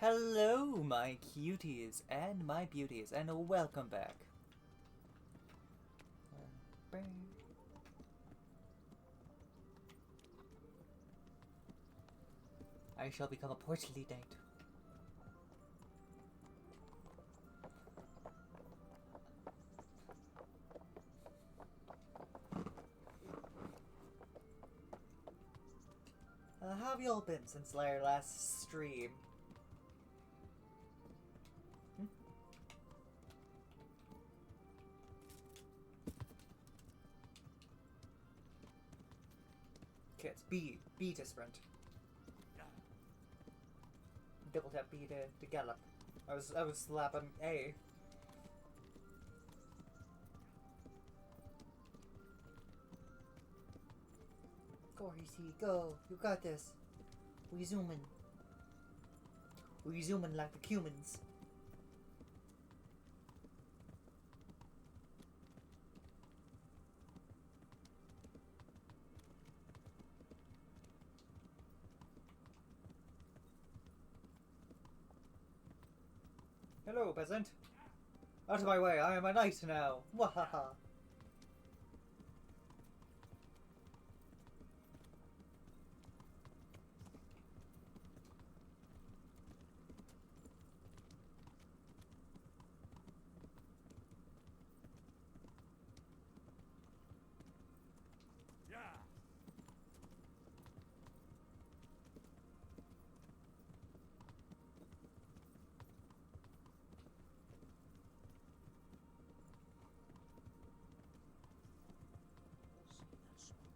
Hello, my cuties and my beauties, and welcome back. I shall become a portly knight. How have y'all been since our last stream? Okay, it's B to sprint. Double tap B to gallop. I was slapping A. Go, RC, go! You got this. We zooming. We zooming like the humans. Hello, peasant. Out of my way, I am a knight now. Wahaha. Yeah. See that smoke?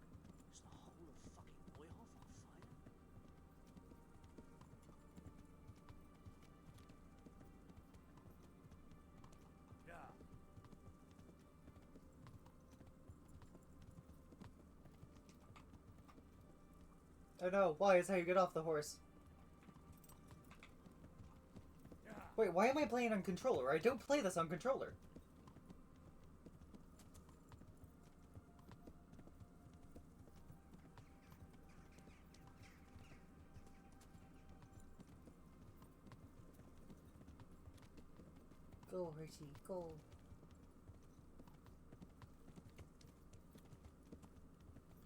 Is the whole of fucking Neuhof on fire? Yeah. Oh no, why is how you get off the horse? Yeah. Wait, why am I playing on controller? I don't play this on controller. Go, Hershey, go.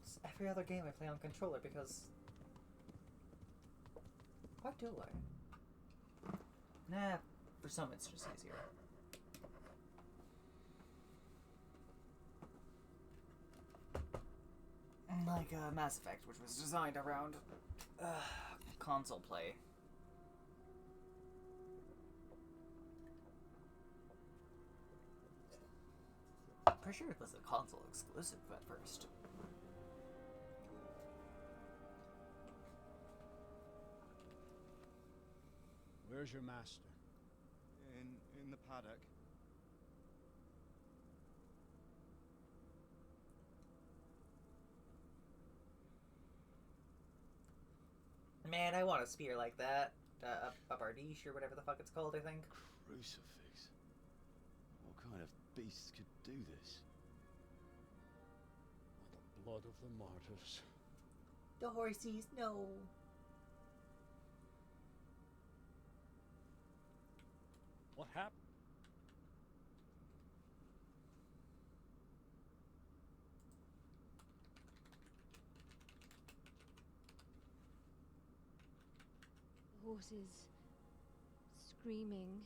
It's every other game I play on controller because... Why do I? Nah, for some it's just easier. Like Mass Effect, which was designed around console play. Pretty sure it was a console exclusive at first. Where's your master? In the paddock. Man, I want a spear like that. A bardiche or whatever the fuck it's called, I think. Crucifix. What kind of beast could do this? The blood of the martyrs. The horsies, no. What happened? The horses screaming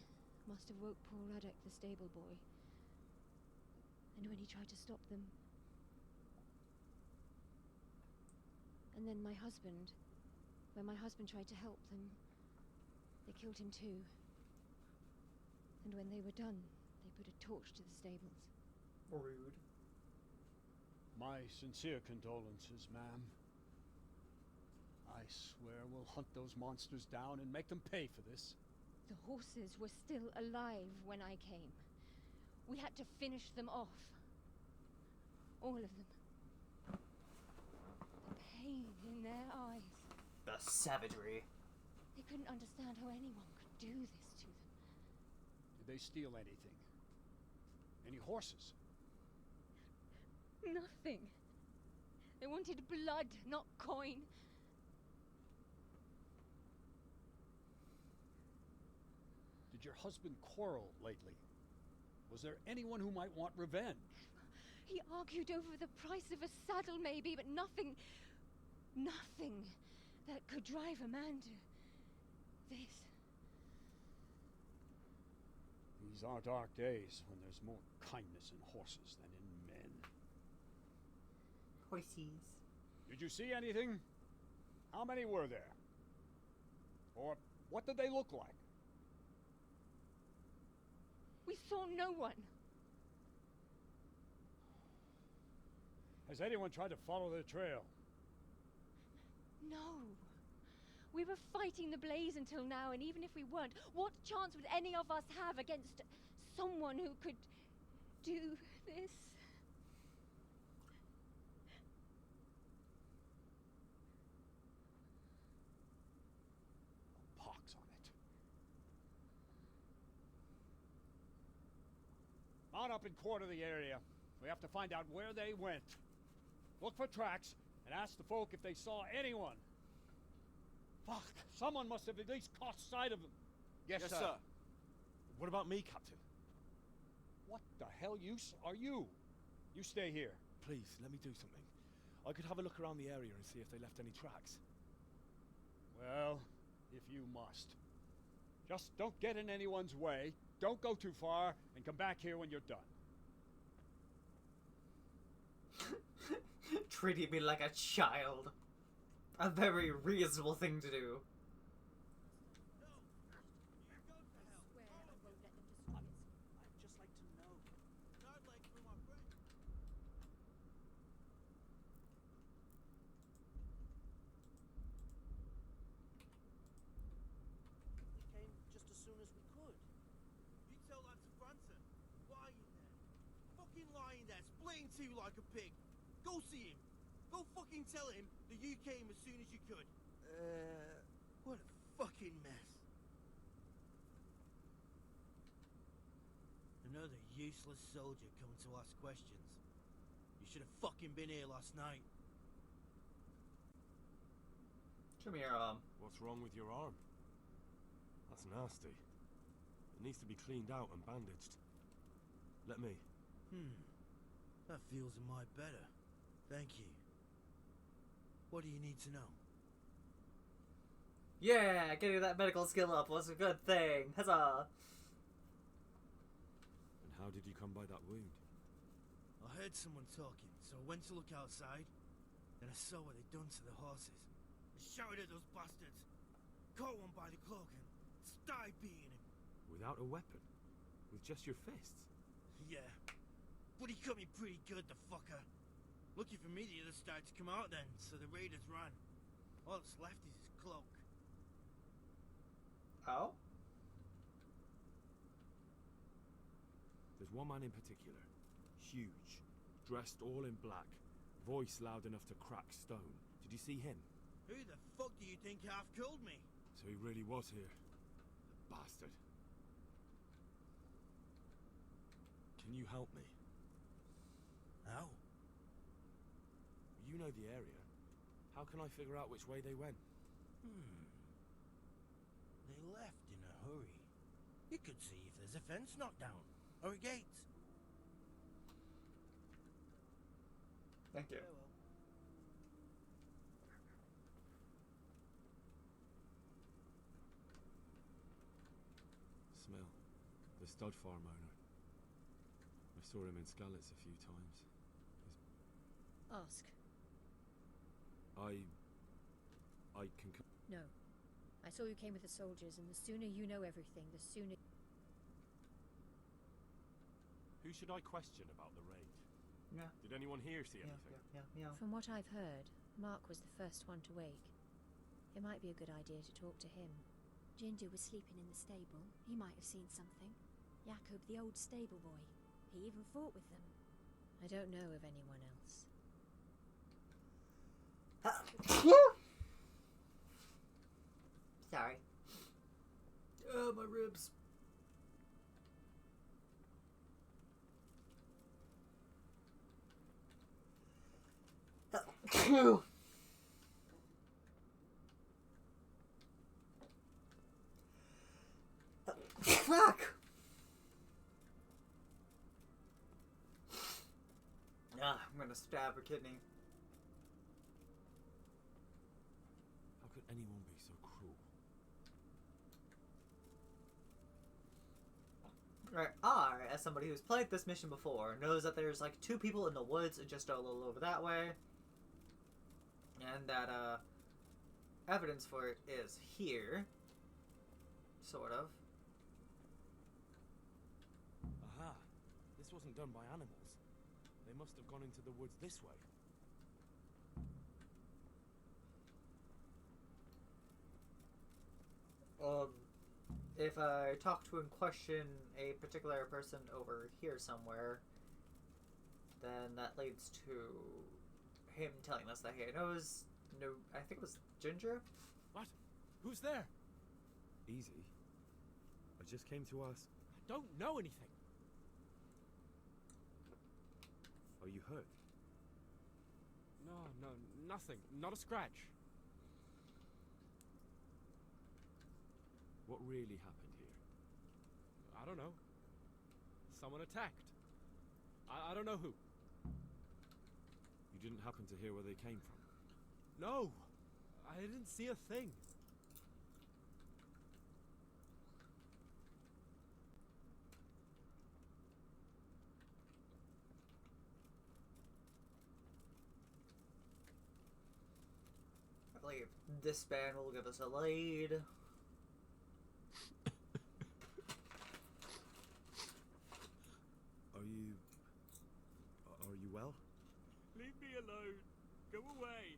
must have woke poor Radek, the stable boy. And when he tried to stop them... And then my husband... When my husband tried to help them, they killed him too. And when they were done, they put a torch to the stables. Rude. My sincere condolences, ma'am. I swear we'll hunt those monsters down and make them pay for this. The horses were still alive when I came. We had to finish them off. All of them. The pain in their eyes. The savagery. They couldn't understand how anyone could do this to them. Did they steal anything? Any horses? Nothing. They wanted blood, not coin. Did your husband quarrel lately? Was there anyone who might want revenge? He argued over the price of a saddle, maybe, but nothing that could drive a man to this. These are dark days when there's more kindness in horses than in men. Horsies. Did you see anything? How many were there? Or what did they look like? We saw no one. Has anyone tried to follow the trail? No. We were fighting the blaze until now, and even if we weren't, what chance would any of us have against someone who could do this? Pox on it. Mount up and quarter the area. We have to find out where they went. Look for tracks and ask the folk if they saw anyone. Fuck, someone must have at least caught sight of them. Yes, sir. What about me, Captain? What the hell use are you? You stay here. Please, let me do something. I could have a look around the area and see if they left any tracks. Well, if you must. Just don't get in anyone's way, don't go too far, and come back here when you're done. Treating me like a child. A very reasonable thing to do. I'd just like to know. I'd like for my friend. We came just as soon as we could. You tell that to Franson. Lying there. Fucking lying there, splitting to you like a pig. Go see him. Go fucking tell him that you came as soon as you could. What a fucking mess. Another useless soldier coming to ask questions. You should have fucking been here last night. Show me your arm. What's wrong with your arm? That's nasty. It needs to be cleaned out and bandaged. Let me. That feels a mite better. Thank you. What do you need to know? Yeah, getting that medical skill up was a good thing. Huzzah! And how did you come by that wound? I heard someone talking, so I went to look outside. Then I saw what they'd done to the horses. I shouted at those bastards. Caught one by the cloak and started beating him. Without a weapon? With just your fists? Yeah. But he cut me pretty good, the fucker. Lucky for me, the others started to come out then, so the raiders ran. All that's left is his cloak. Oh? There's one man in particular. Huge. Dressed all in black. Voice loud enough to crack stone. Did you see him? Who the fuck do you think half killed me? So he really was here. The bastard. Can you help me? How? You know the area. How can I figure out which way they went? They left in a hurry. You could see if there's a fence knocked down. Or a gate. Thank you. Farewell. Smell. The stud farm owner. I saw him in Skalitz a few times. Ask. I can... No. I saw you came with the soldiers, and the sooner you know everything, the sooner... Who should I question about the raid? Yeah. Did anyone here see Yeah, anything? yeah. From what I've heard, Mark was the first one to wake. It might be a good idea to talk to him. Jindu was sleeping in the stable. He might have seen something. Jakob, the old stable boy. He even fought with them. I don't know of anyone else. Sorry. Oh, my ribs. Fuck! I'm gonna stab her kidney. How could anyone be so cruel? Right, I, as somebody who's played this mission before, knows that there's like 2 people in the woods just a little over that way. And that, evidence for it is here. Sort of. Aha! This wasn't done by animals. They must have gone into the woods this way. If I talk to and question a particular person over here somewhere, then that leads to him telling us that he knows, I think it was Ginger? What? Who's there? Easy. I just came to ask. I don't know anything. Are you hurt? No, nothing. Not a scratch. What really happened here? I don't know. Someone attacked. I don't know who. You didn't happen to hear where they came from? No! I didn't see a thing. I believe this band will give us a lead. Are you well? Leave me alone. Go away.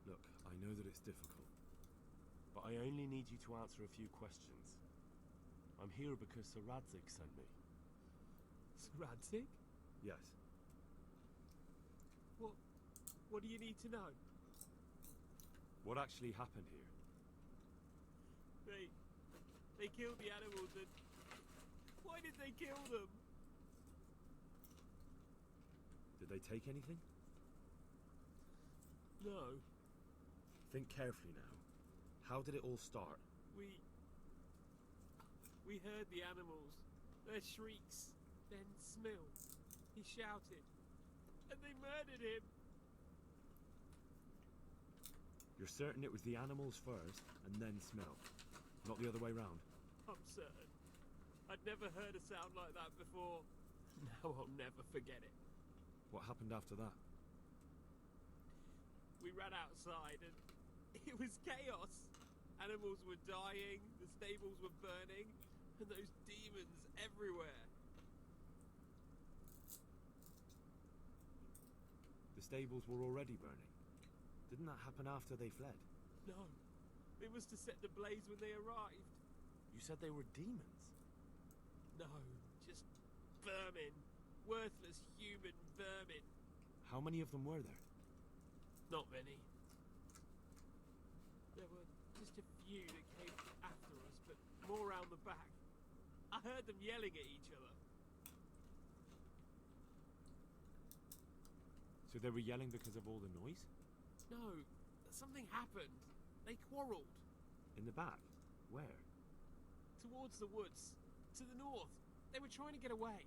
Look, I know that it's difficult, but I only need you to answer a few questions. I'm here because Sir Radzig sent me. Sir Radzig? Yes. What do you need to know? What actually happened here? They killed the animals and... Why did they kill them? Did they take anything? No. Think carefully now. How did it all start? We heard the animals, their shrieks, then Smill. He shouted, and they murdered him. You're certain it was the animals first, and then Smell? Not the other way round? I'm certain. I'd never heard a sound like that before. Now I'll never forget it. What happened after that? We ran outside and it was chaos. Animals were dying, the stables were burning, and those demons everywhere. The stables were already burning. Didn't that happen after they fled? No, it was to set the blaze when they arrived. You said they were demons? No, just vermin. Worthless human vermin. How many of them were there? Not many. There were just a few that came after us, but more round the back. I heard them yelling at each other. So they were yelling because of all the noise? No, something happened. They quarreled. In the back? Where? Towards the woods. To the north. They were trying to get away.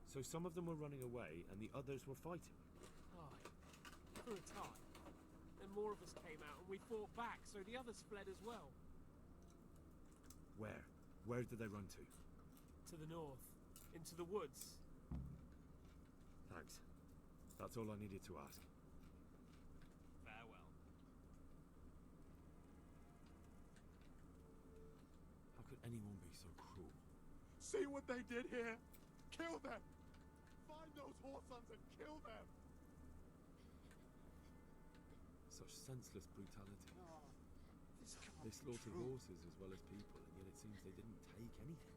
So some of them were running away and the others were fighting? Aye. For a time. Then more of us came out and we fought back, so the others fled as well. Where? Where did they run to? To the north. Into the woods. Thanks. That's all I needed to ask. Farewell. How could anyone be so cruel? See what they did here? Kill them! Find those whoresons and kill them! Such senseless brutality. No, this can't They be slaughtered true. horses as well as people, and yet it seems they didn't take anything.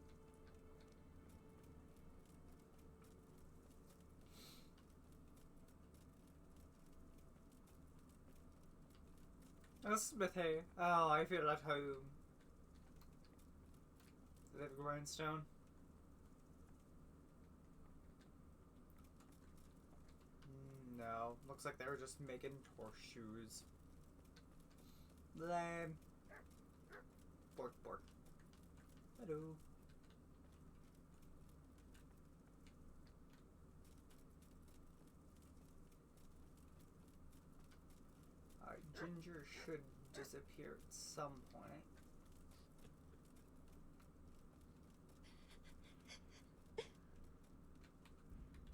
Smithy. Oh, I feel at home. Do they have a grindstone? No, Looks like they were just making horseshoes. Lame. Bork, bork. Hello. Alright, Ginger should disappear at some point.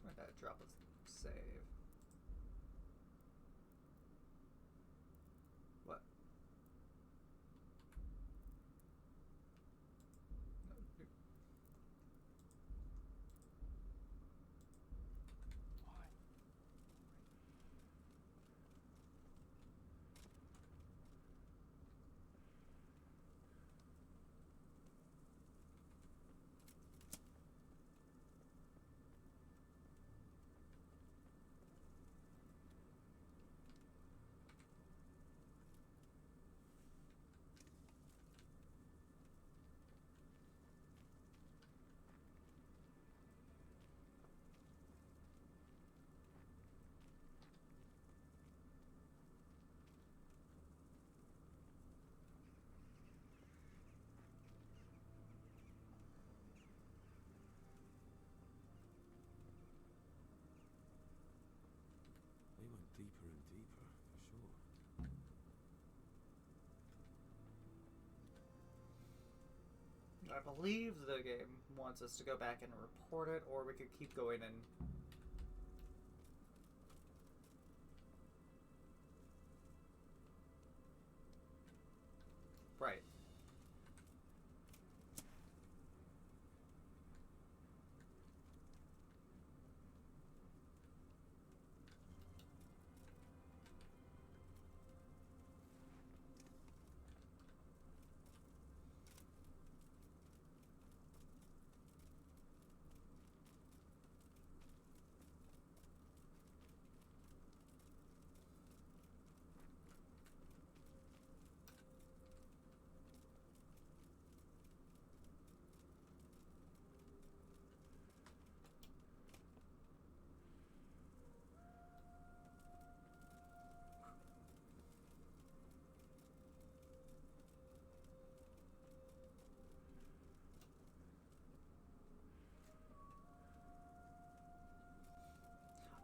Where'd that drop a save? What? No, no. They went deeper and deeper, for sure. I believe the game wants us to go back and report it, or we could keep going and... Right.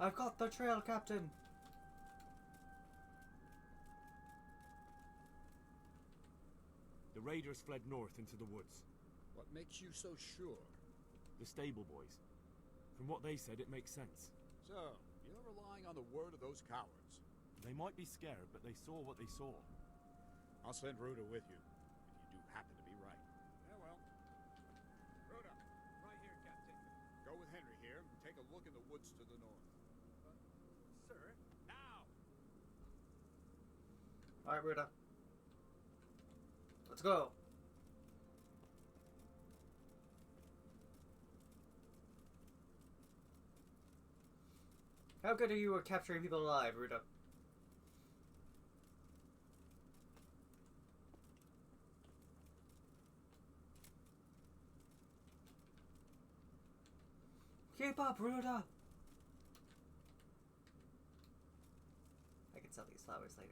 I've got the trail, Captain! The raiders fled north into the woods. What makes you so sure? The stable boys. From what they said, it makes sense. So, you're relying on the word of those cowards. They might be scared, but they saw what they saw. I'll send Ruda with you, if you do happen to be right. Yeah, well. Ruda! Right here, Captain. Go with Henry here and take a look in the woods to the north. Sir? Now! Alright, Ruda. Let's go! How good are you at capturing people alive, Ruda? Keep up, Ruda! I can sell these flowers later.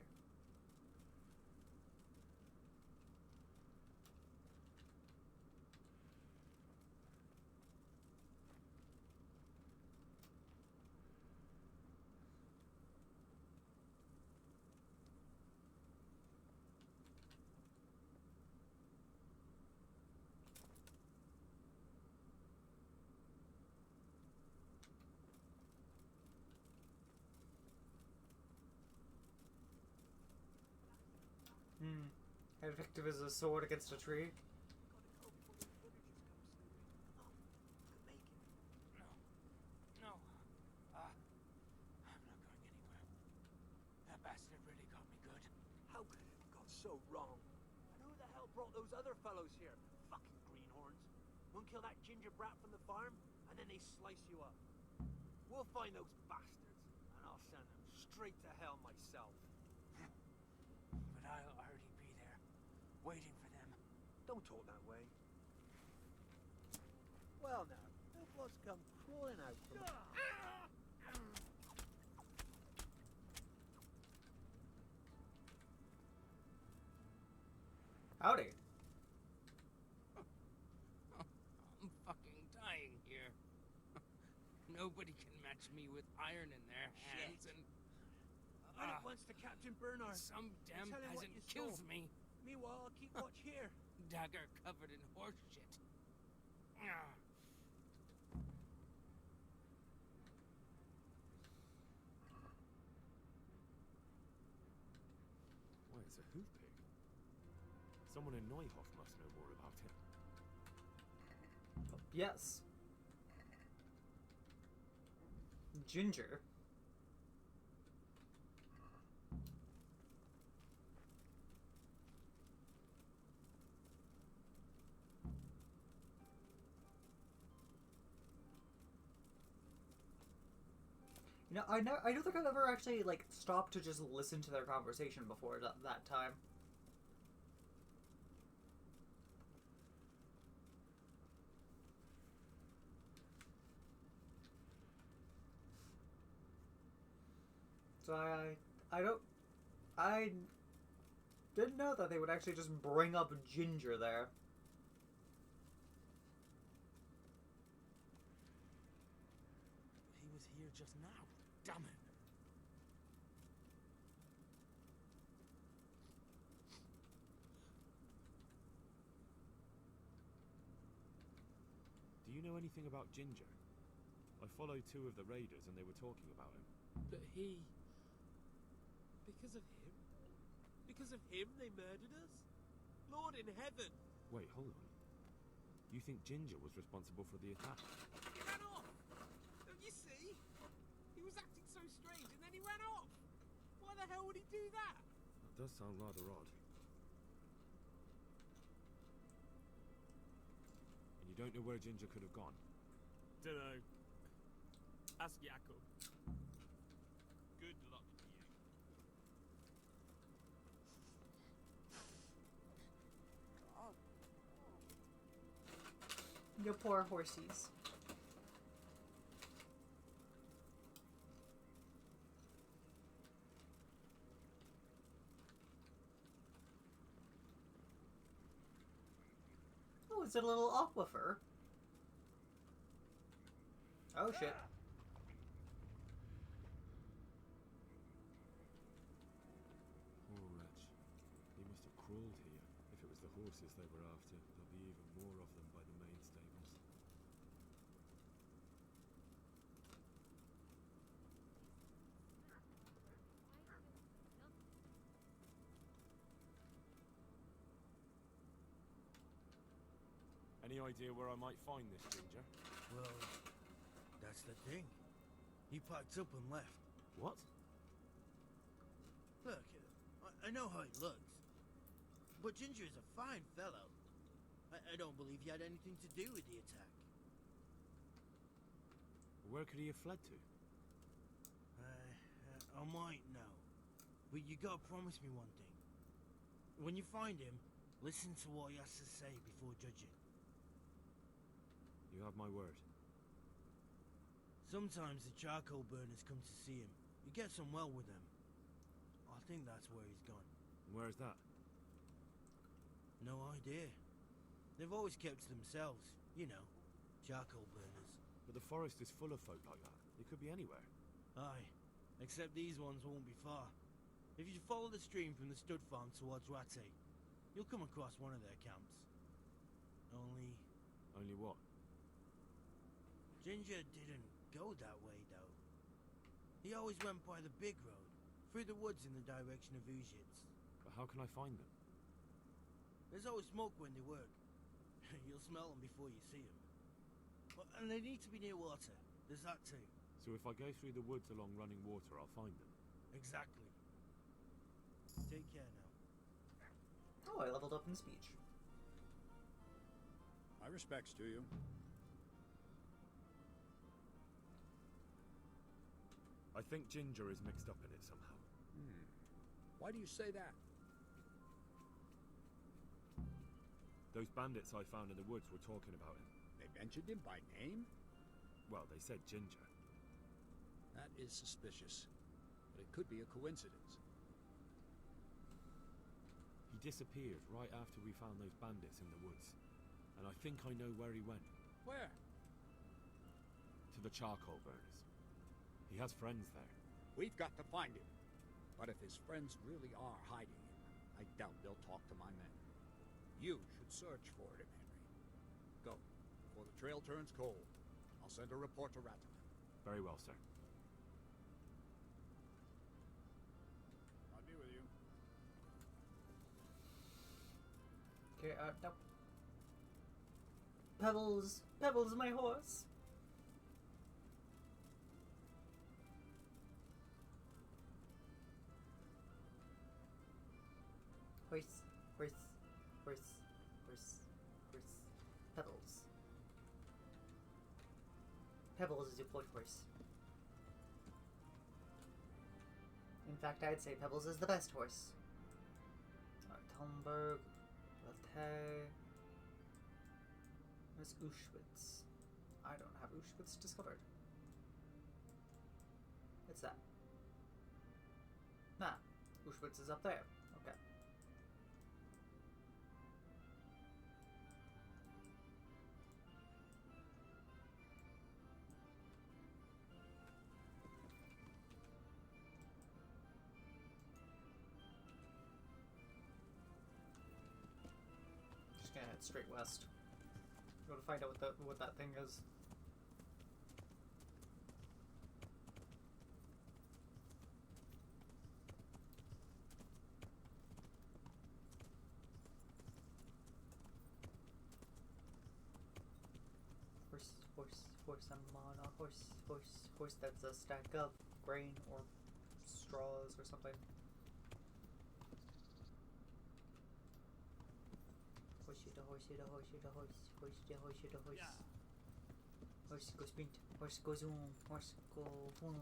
How effective is a sword against a tree? No. I'm not going anywhere. That bastard really got me good. How could it have gone so wrong? And who the hell brought those other fellows here? Fucking greenhorns. One kill that ginger brat from the farm, and then they slice you up. We'll find those bastards, and I'll send them straight to hell myself. But I'll already be there, waiting for them. Don't talk that way. Well now, who blood's come crawling out from... Nobody can match me with iron in their hands, and I at once to Captain Bernard. some damn tell him what peasant you kills stole. me. Meanwhile, I'll keep watch here. Dagger covered in horse shit. Ah. Wait, it's a hoof pig. Someone in Neuhoff must know more about it. Yes. Ginger. You know, I don't think I've ever actually like stopped to just listen to their conversation before that time. So I didn't know that they would actually just bring up Ginger there. He was here just now. Damn it. Do you know anything about Ginger? I followed 2 of the raiders and they were talking about him. But he... Because of him? Because of him they murdered us? Lord in heaven! Wait, hold on. You think Ginger was responsible for the attack? He ran off! Don't you see? He was acting so strange and then he ran off! Why the hell would he do that? That does sound rather odd. And you don't know where Ginger could have gone? Dunno. Ask Jakob. Good luck to you. You poor horsies. Oh, it's a little aquifer. Oh shit. Poor wretch. He must have crawled here. If it was the horses they were after, there'll be even more of them by the main stables. Any idea where I might find this Ginger? Well, that's the thing. He packed up and left. What? Look, I know how he looks. But Ginger is a fine fellow. I don't believe he had anything to do with the attack. Where could he have fled to? I might know. But you gotta promise me one thing. When you find him, listen to what he has to say before judging. You have my word. Sometimes the charcoal burners come to see him. He gets on well with them. I think that's where he's gone. Where's that? No idea. They've always kept to themselves, you know, charcoal burners. But the forest is full of folk like that. It could be anywhere. Aye, except these ones won't be far. If you follow the stream from the stud farm towards Rate, you'll come across one of their camps. Only... Only what? Ginger didn't go that way, though. He always went by the big road, through the woods in the direction of Uzhitz. But how can I find them? There's always smoke when they work. You'll smell them before you see them. And they need to be near water. There's that too. So if I go through the woods along running water, I'll find them? Exactly. Take care now. Oh, I leveled up in speech. My respects to you. I think Ginger is mixed up in it somehow. Why do you say that? Those bandits I found in the woods were talking about him. They mentioned him by name? Well, they said Ginger. That is suspicious. But it could be a coincidence. He disappeared right after we found those bandits in the woods. And I think I know where he went. Where? to the charcoal burners. He has friends there. We've got to find him. But if his friends really are hiding him, I doubt they'll talk to my men. You should search for him, Henry. Go, before the trail turns cold. I'll send a report to Ratton. Very well, sir. I'll be with you. Okay, no. Pebbles, Pebbles, my horse. Horse, horse, horse, horse, horse. Pebbles. Pebbles is your foot horse. In fact, I'd say Pebbles is the best horse. Talmberg, Latte. Where's Auschwitz? I don't have Auschwitz discovered. It's that. Nah, Auschwitz is up there. Okay. Just gonna head straight west. Go to find out what that thing is. Horse, I'm on a horse, that's a stack of grain or straws or something. Horse. Horse go sprint, horse go zoom, horse go boom.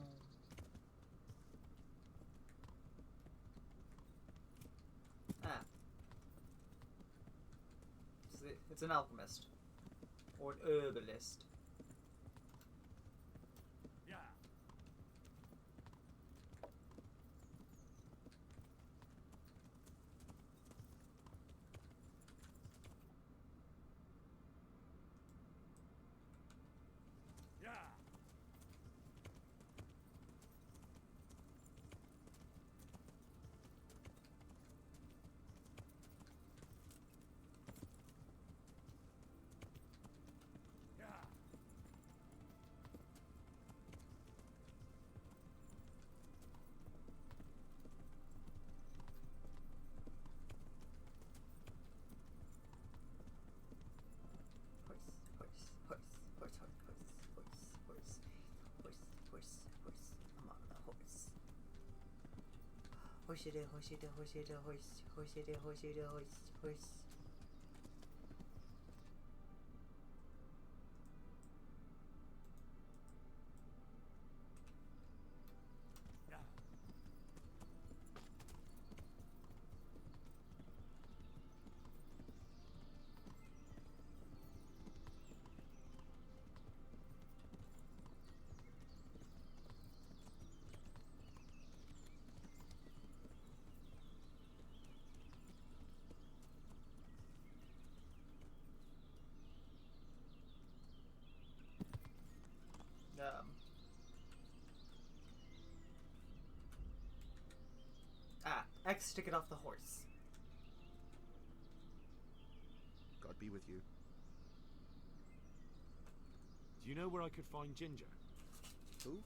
Ah. It's an alchemist. Or an herbalist. Horse. X to get off the horse. God be with you. Do you know where I could find Ginger? Who?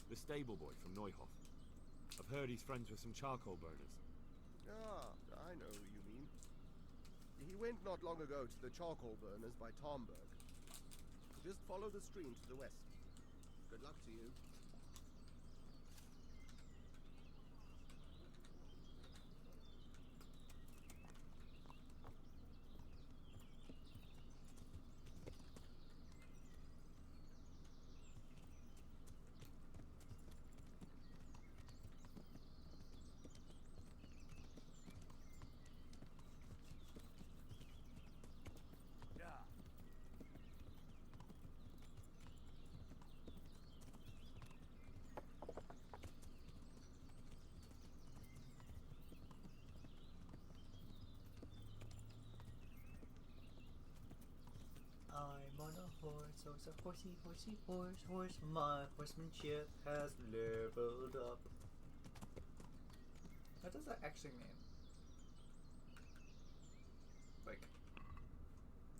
The stable boy from Neuhoff. I've heard he's friends with some charcoal burners. Ah, I know who you mean. He went not long ago to the charcoal burners by Tomberg. Just follow the stream to the west. Good luck to you. So it's a horsey, horsey, horse, horse. My horsemanship has leveled up. What does that actually mean? Like,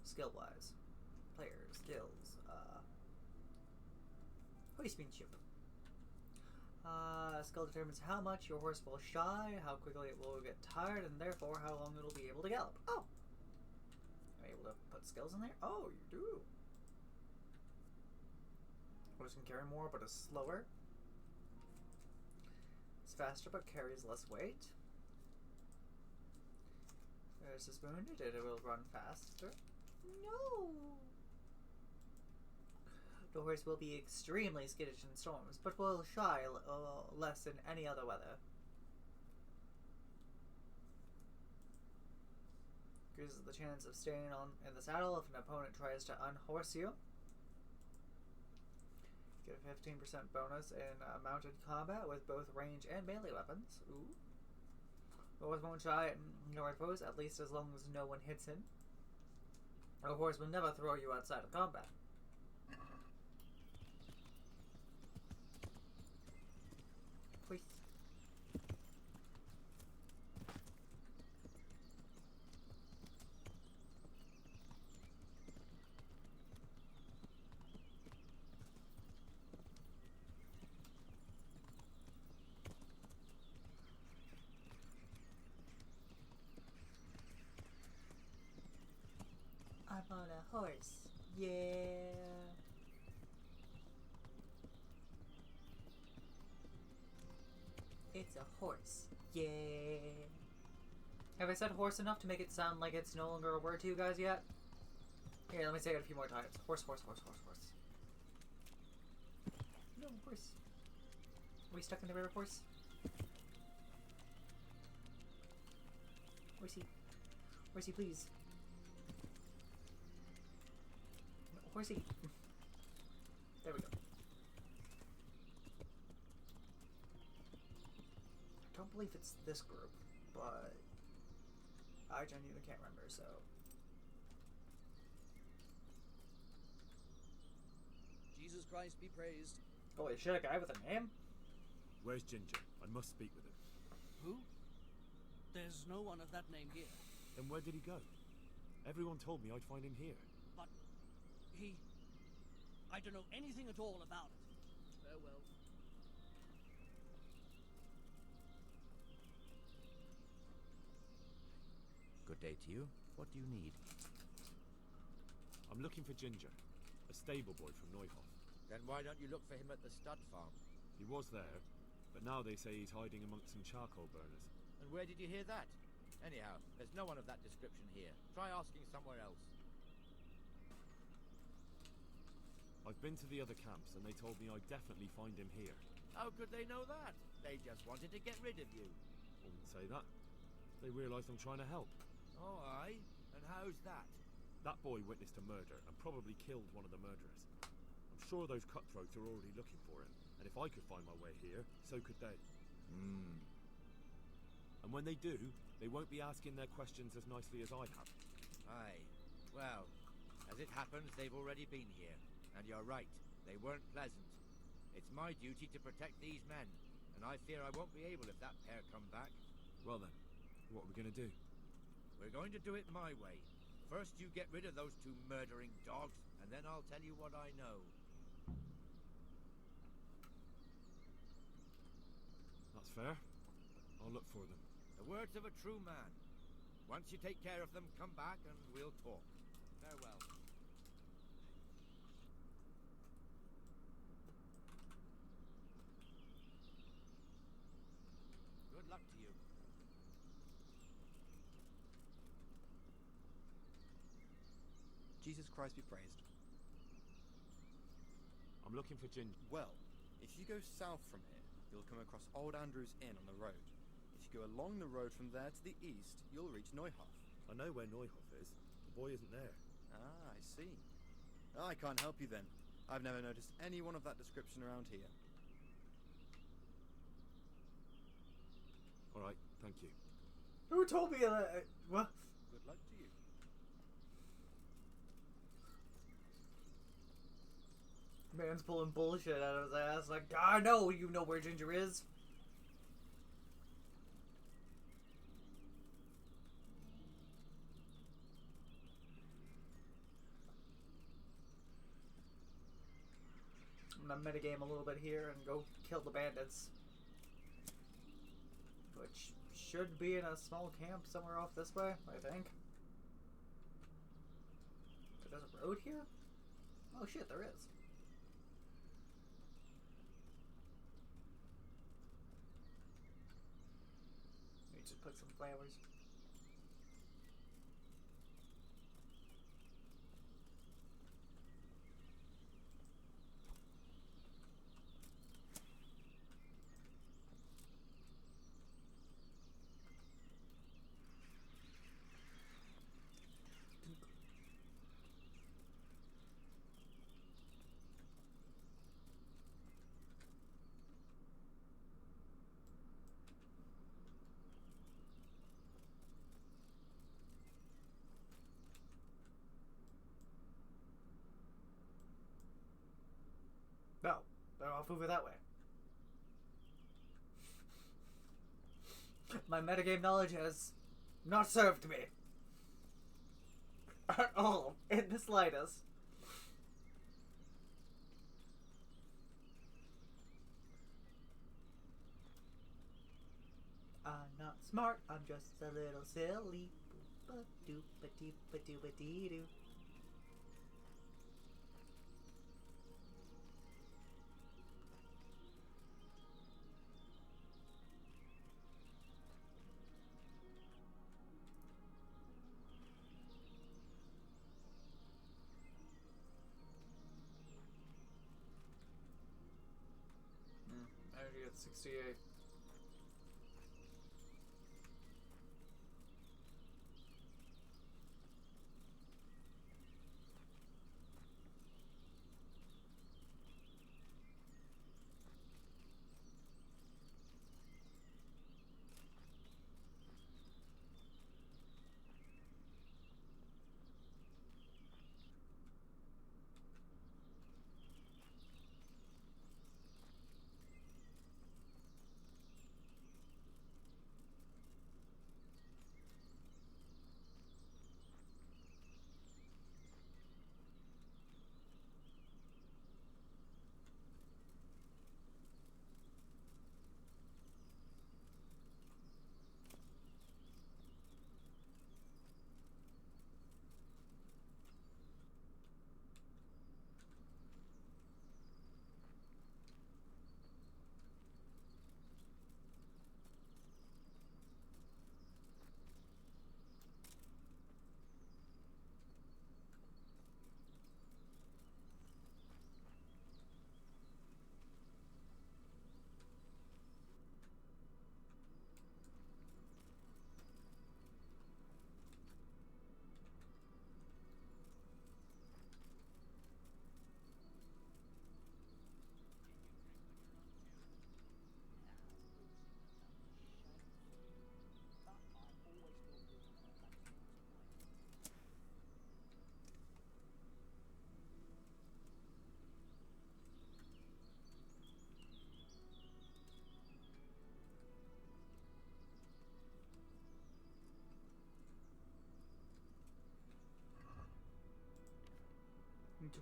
skill-wise. Player skills. Horsemanship. Skill determines how much your horse will shy, how quickly it will get tired, and therefore how long it will be able to gallop. Oh! Am I able to put skills in there? Oh, you do. Horse can carry more, but is slower. It's faster, but carries less weight. There's this wounded, it will run faster. No! The horse will be extremely skittish in storms, but will shy less in any other weather. Increases the chance of staying in the saddle if an opponent tries to unhorse you. Get a 15% bonus in mounted combat with both range and melee weapons. Ooh. The horse won't shy nor foes, at least as long as no one hits him. The horse will never throw you outside of combat. Please. I'm on a horse. Yeah. It's a horse. Yeah. Have I said horse enough to make it sound like it's no longer a word to you guys yet? Here, let me say it a few more times. Horse, horse, horse, horse, horse. No, horse. Are we stuck in the river, horse? Horsey. Horsey, please. No, horsey. There we go. I don't believe it's this group, but I genuinely can't remember, so. Jesus Christ be praised. Holy shit, a guy with a name? Where's Ginger? I must speak with him. Who? There's no one of that name here. Then where did he go? Everyone told me I'd find him here. But he... I don't know anything at all about it. Farewell. Good day to you. What do you need? I'm looking for Ginger, a stable boy from Neuhof. Then why don't you look for him at the stud farm? He was there, but now they say he's hiding amongst some charcoal burners. And where did you hear that? Anyhow, there's no one of that description here. Try asking somewhere else. I've been to the other camps, and they told me I'd definitely find him here. How could they know that? They just wanted to get rid of you. Wouldn't say that. They realised I'm trying to help. Oh, aye? And how's that? That boy witnessed a murder and probably killed one of the murderers. I'm sure those cutthroats are already looking for him, and if I could find my way here, so could they. And when they do, they won't be asking their questions as nicely as I have. Aye. Well, as it happens, they've already been here. And you're right, they weren't pleasant. It's my duty to protect these men, and I fear I won't be able if that pair come back. Well then, what are we going to do? We're going to do it my way. First you get rid of those two murdering dogs, and then I'll tell you what I know. That's fair. I'll look for them. The words of a true man. Once you take care of them, come back and we'll talk. Farewell. Good luck to you. Jesus Christ be praised. I'm looking for Ginger. Well, if you go south from here, you'll come across Old Andrew's Inn on the road. If you go along the road from there to the east, you'll reach Neuhof. I know where Neuhof is. The boy isn't there. Ah, I see. I can't help you then. I've never noticed anyone of that description around here. Alright, thank you. Who told me that? What? Good luck to you. Man's pulling bullshit out of his ass. Like, I know you know where Ginger is. I'm gonna metagame a little bit here and go kill the bandits. Which should be in a small camp somewhere off this way, I think. There's a road here? Oh shit, there is. Let me just put some flowers. No, they're off over that way. My metagame knowledge has not served me. At all, in the slightest. I'm not smart, I'm just a little silly. Boop-a-doop-a-doop-a-doop-a-dee-doo. Energy at 68.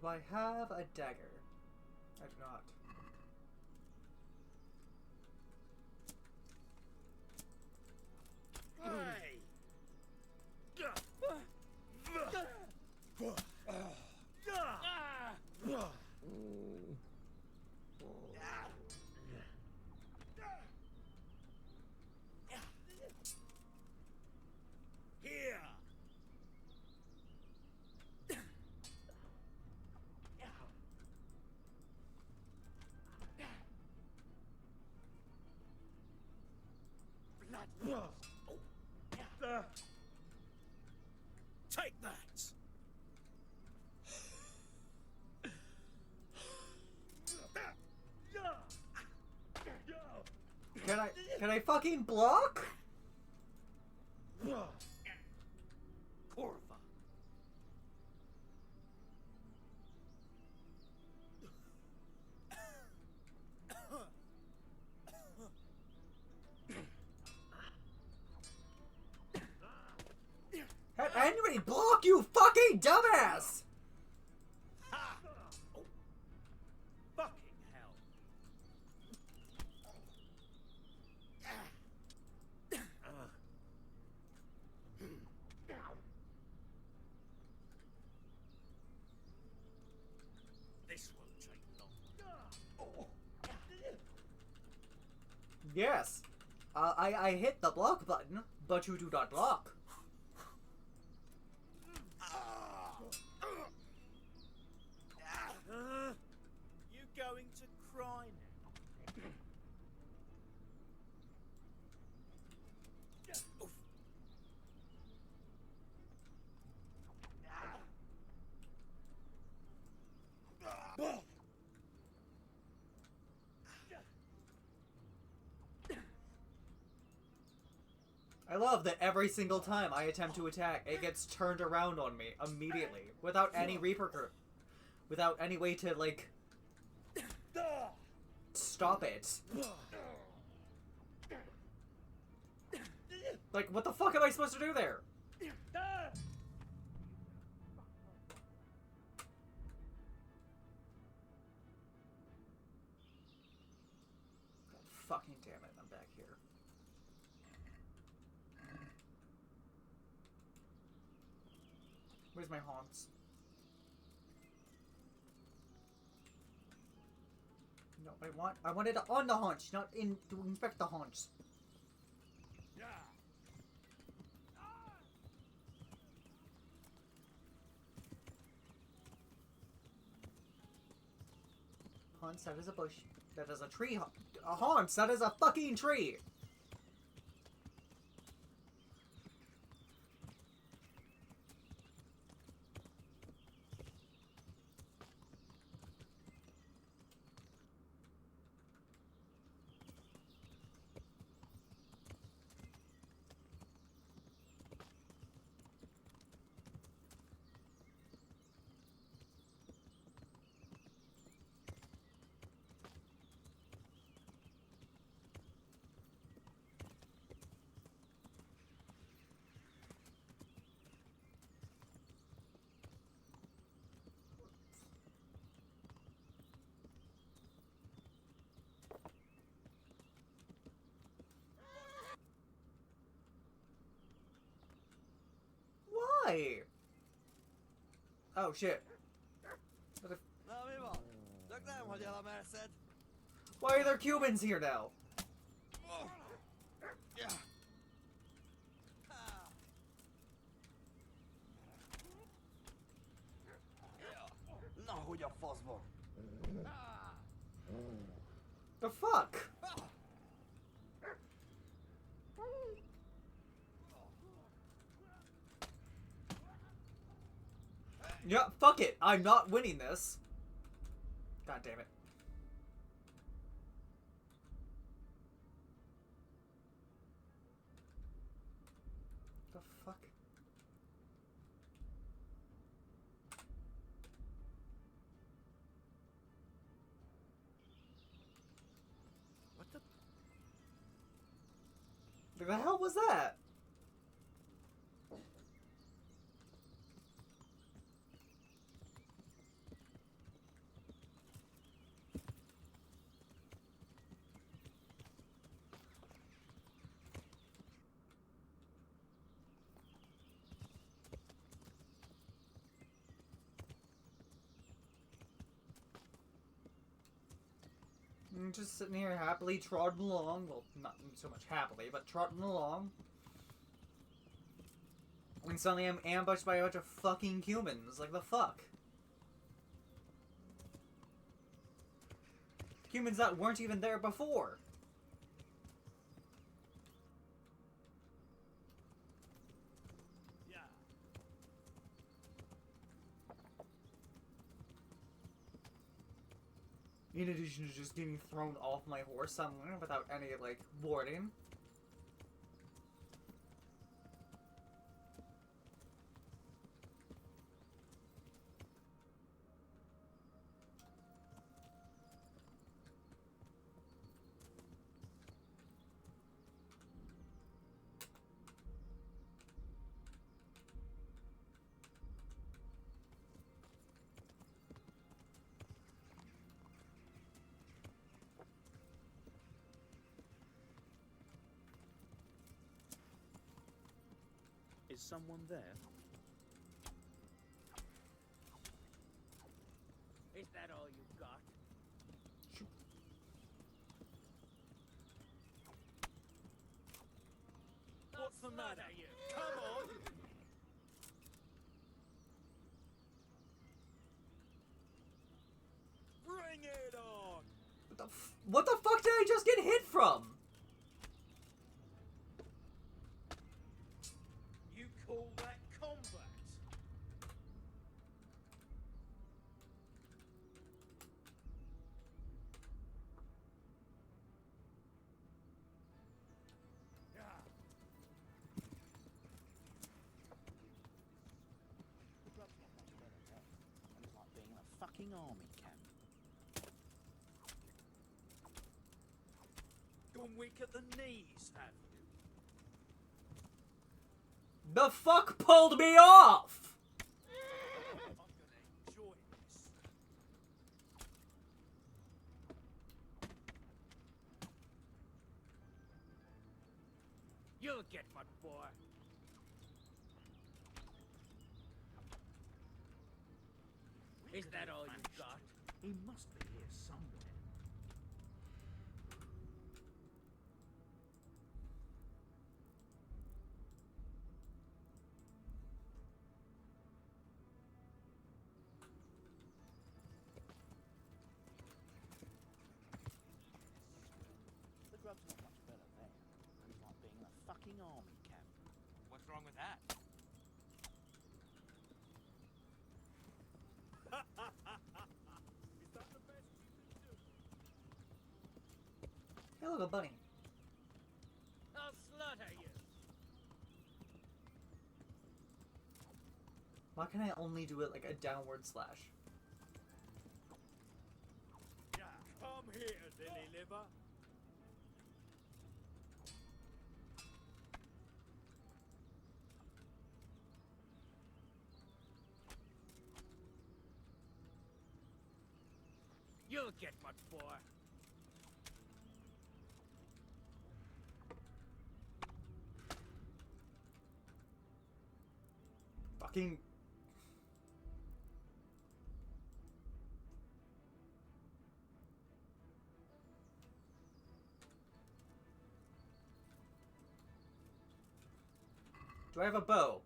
Do I have a dagger? I do not. Hey! Here! Take that! Can I fucking block? Corva. me, dumbass! Ha! Oh. Fucking hell. This won't take long. Yes. I hit the block button, but you do not block. You going to cry now? Oof. I love that every single time I attempt to attack, it gets turned around on me immediately, without any without any way to, like, stop it. Like, what the fuck am I supposed to do there? God fucking damn it, I'm back here. Where's my haunts? No, I wanted it on the haunch, not in to inspect the haunch. Haunts, that is a bush. That is a tree. A haunts, that is a fucking tree. Why? Oh shit. Look down, what yellow man said. Why are there Cubans here now? Yeah. No, your fuzzball. The fuck? Yeah, fuck it. I'm not winning this. God damn it. The fuck? What the? The hell was that? I'm just sitting here happily trotting along. Well, not so much happily, but trotting along. And suddenly I'm ambushed by a bunch of fucking humans. Like, the fuck? Humans that weren't even there before. In addition to just getting thrown off my horse somewhere without any, like, warning. Is someone there? Is that all you've got? What's the matter? Come on! Bring it on! What the fuck did I just get hit from? You call that combat? The club's not much better there, and it's like being in a fucking army camp. Gone weak at the knees, have you? The fuck pulled me off? I'm gonna enjoy this. You'll get what for. Is that all you've got? He must be here somewhere. The grub's not much better there. It's like being in a fucking army camp. What's wrong with that? Is that the best you can do? Hey, look, a bunny. I'll slaughter you. Why can I only do it like a downward slash? Come here, lily liver. You'll get what for. Fucking... Do I have a bow?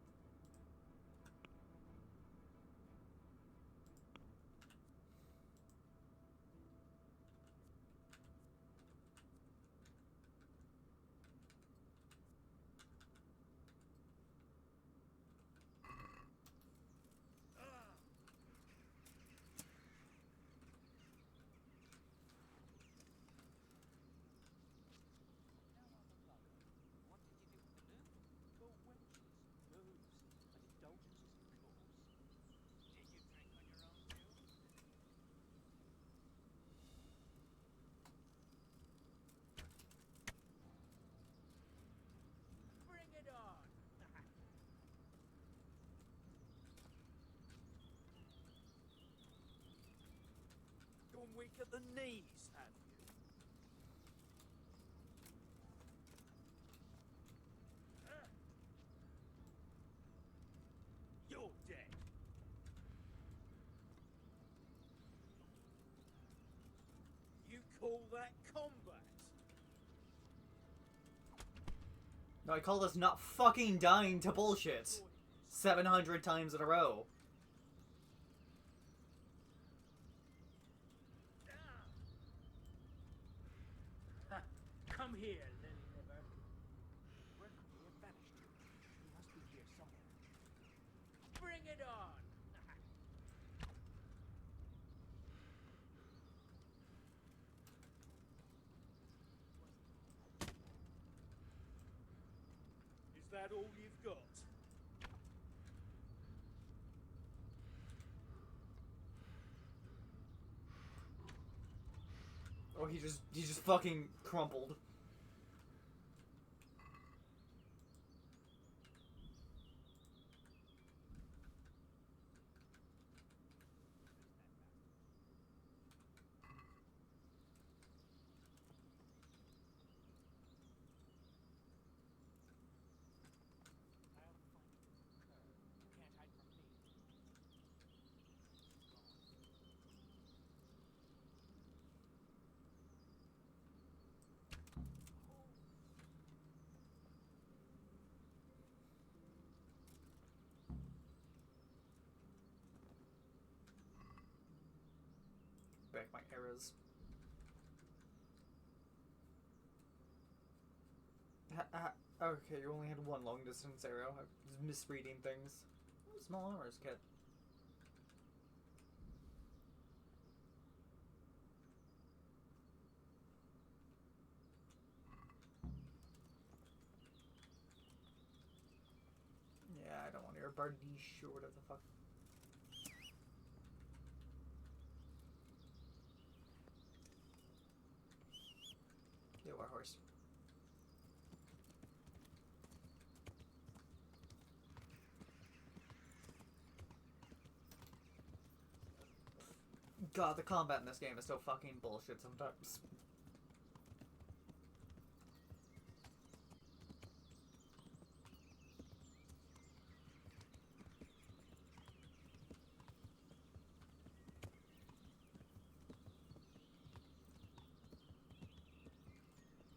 Bring it on. Gone weak at the knees, have you? You're dead. You call that combat? No, I call this not fucking dying to bullshit. 700 times in a row. Come here, lily liver. Where could he have vanished to? He must be here somewhere. Bring it on. Is that all you've got? Oh, he just fucking crumpled. make my errors. Okay, you only had one long distance arrow. I was misreading things. Small arrows, kid. Yeah, I don't want to hear Bardiche or whatever the fuck. Yeah, warhorse. God, the combat in this game is so fucking bullshit sometimes.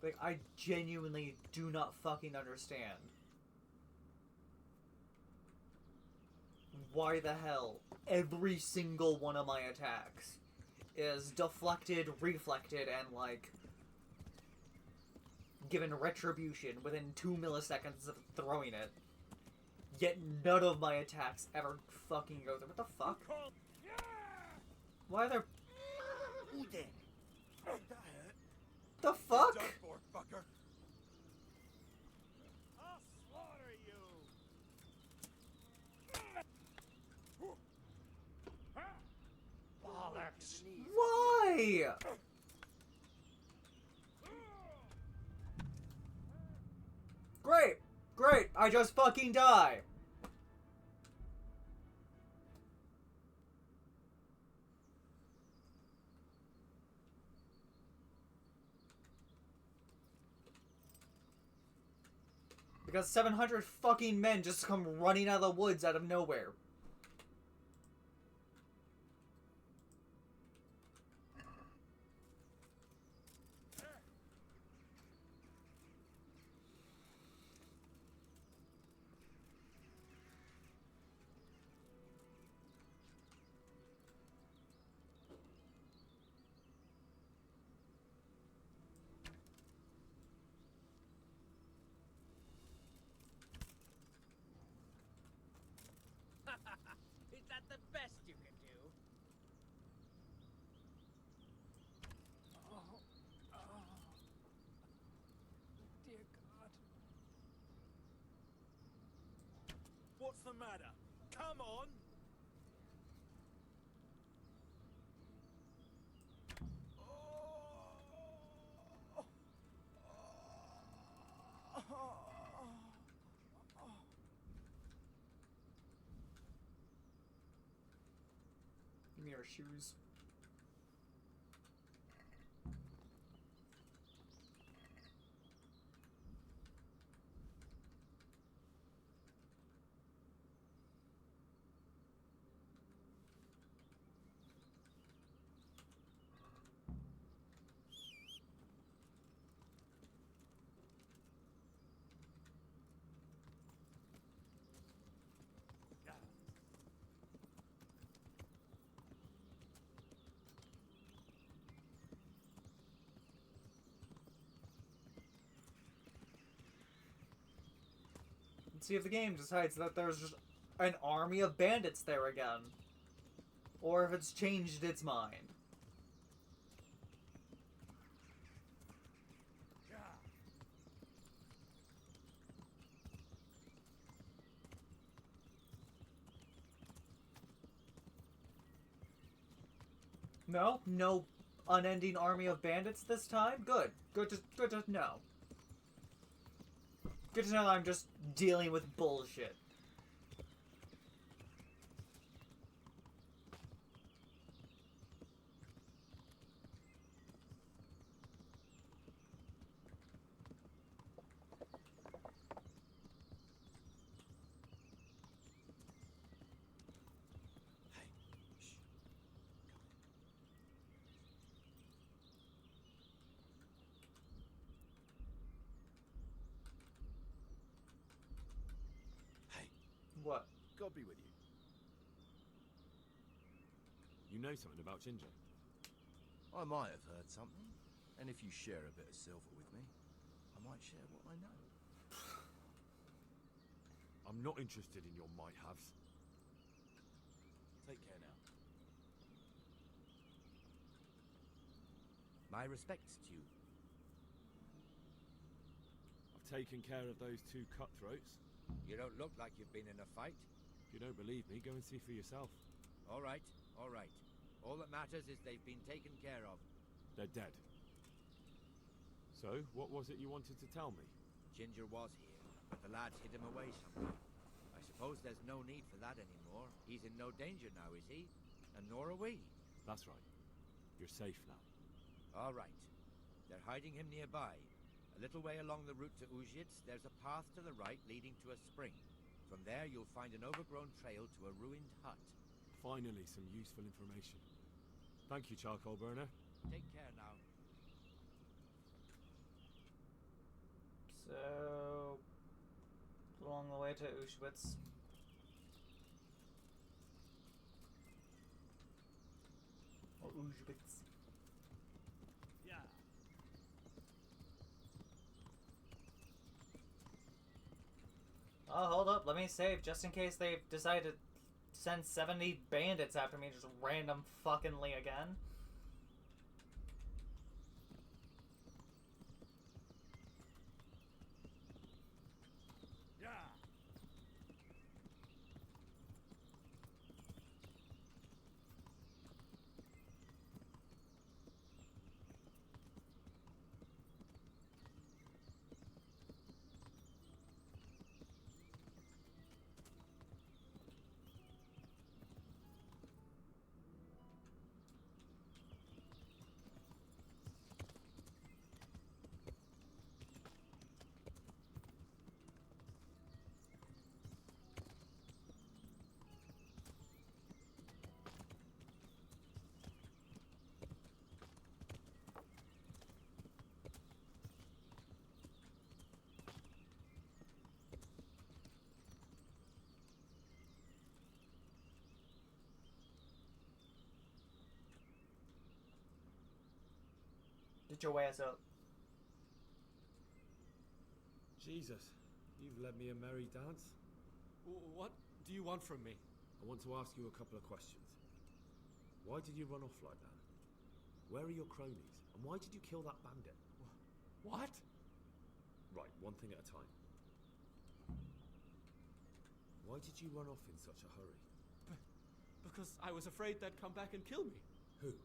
Like, I genuinely do not fucking understand why the hell every single one of my attacks is deflected, reflected, and, like, given retribution within 2 milliseconds of throwing it. Yet none of my attacks ever fucking go through. What the fuck? Why are there... Who did? That hurt. The fuck? Done for, fucker. I'll slaughter you! Bollocks! Why? Great! Great! I just fucking die! Because 700 fucking men just come running out of the woods out of nowhere. Is that the best you can do? Dear God. What's the matter? Come on! Give me your shoes. See if the game decides that there's just an army of bandits there again. Or if it's changed its mind. No? No unending army of bandits this time? Good. Good to know. Good to know I'm just dealing with bullshit. What? God be with you. You know something about Ginger? I might have heard something, and if you share a bit of silver with me, I might share what I know. I'm not interested in your might-haves. Take care now. My respects to you. I've taken care of those two cutthroats. You don't look like you've been in a fight. If you don't believe me, go and see for yourself. All right, all right. All that matters is they've been taken care of. They're dead. So, what was it you wanted to tell me? Ginger was here, but the lads hid him away somewhere. I suppose there's no need for that anymore. He's in no danger now, is he? And nor are we. That's right. You're safe now. All right. They're hiding him nearby. A little way along the route to Uzhitz, there's a path to the right leading to a spring. From there, you'll find an overgrown trail to a ruined hut. Finally, some useful information. Thank you, charcoal burner. Take care now. So, along the way to Auschwitz. Or Auschwitz. Yeah. Oh, hold up. Let me save just in case they decide to send 70 bandits after me just random fuckingly again. Yeah. Did your way us up. Jesus, you've led me a merry dance. What do you want from me? I want to ask you a couple of questions. Why did you run off like that? Where are your cronies? And why did you kill that bandit? What? Right, one thing at a time. Why did you run off in such a hurry? Because I was afraid they'd come back and kill me. Who?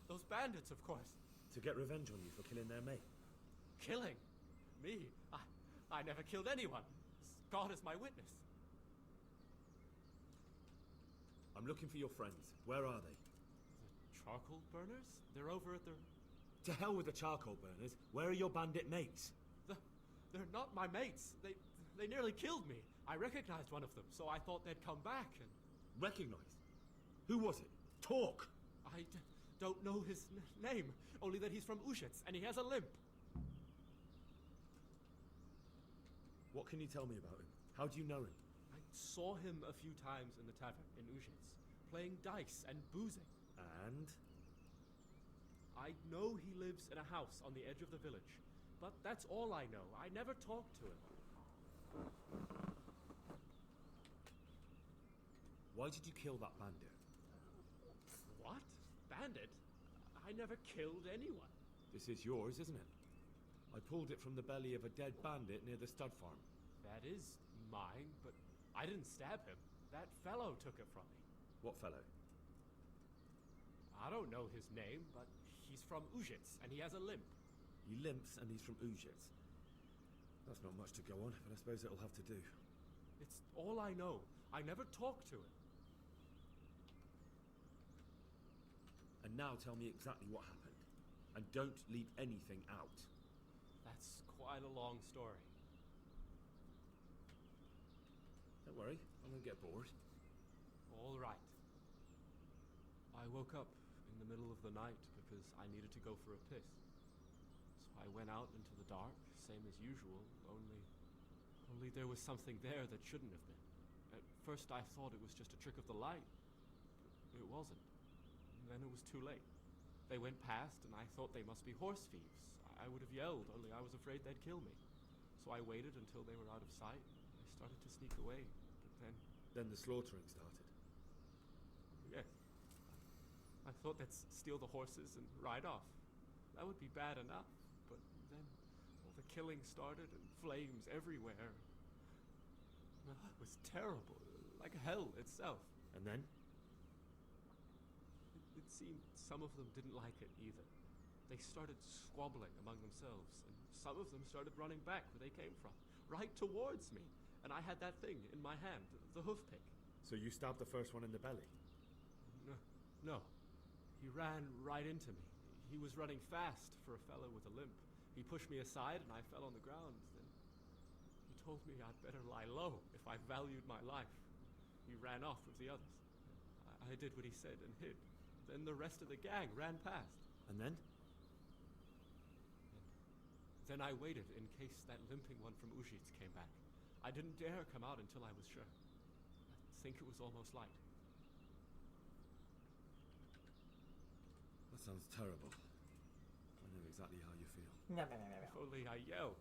Those bandits, of course. To get revenge on you for killing their mate? Killing? Me? I never killed anyone. God is my witness. I'm looking for your friends. Where are they? The charcoal burners? They're over at the... To hell with the charcoal burners. Where are your bandit mates? They're not my mates. They nearly killed me. I recognized one of them, so I thought they'd come back and... Recognized? Who was it? Talk! I don't know his name, only that he's from Auschwitz, and he has a limp. What can you tell me about him? How do you know him? I saw him a few times in the tavern in Auschwitz, playing dice and boozing. And? I know he lives in a house on the edge of the village, but that's all I know. I never talked to him. Why did you kill that bandit? What? Bandit? I never killed anyone. This is yours, isn't it? I pulled it from the belly of a dead bandit near the stud farm. That is mine, but I didn't stab him. That fellow took it from me. What fellow? I don't know his name, but he's from Auschwitz, and he has a limp. He limps and he's from Auschwitz. That's not much to go on, but I suppose it'll have to do. It's all I know. I never talked to him. And now tell me exactly what happened. And don't leave anything out. That's quite a long story. Don't worry, I won't get bored. All right. I woke up in the middle of the night because I needed to go for a piss. So I went out into the dark, same as usual, only there was something there that shouldn't have been. At first I thought it was just a trick of the light, but it wasn't. then it was too late. They went past, and I thought they must be horse thieves. I would have yelled, only I was afraid they'd kill me. So I waited until they were out of sight. I started to sneak away, but then... Then the slaughtering started. Yes. I thought they'd steal the horses and ride off. That would be bad enough, but then all the killing started and flames everywhere. It was terrible, like hell itself. And then? It seemed some of them didn't like it either. They started squabbling among themselves, and some of them started running back where they came from, right towards me. And I had that thing in my hand, the hoof pick. So you stabbed the first one in the belly? No. He ran right into me. He was running fast for a fellow with a limp. He pushed me aside and I fell on the ground. Then he told me I'd better lie low if I valued my life. He ran off with the others. I did what he said and hid. Then the rest of the gang ran past. And then? Then I waited in case that limping one from Ujits came back. I didn't dare come out until I was sure. I think it was almost light. That sounds terrible. I know exactly how you feel. No. If only I yelled.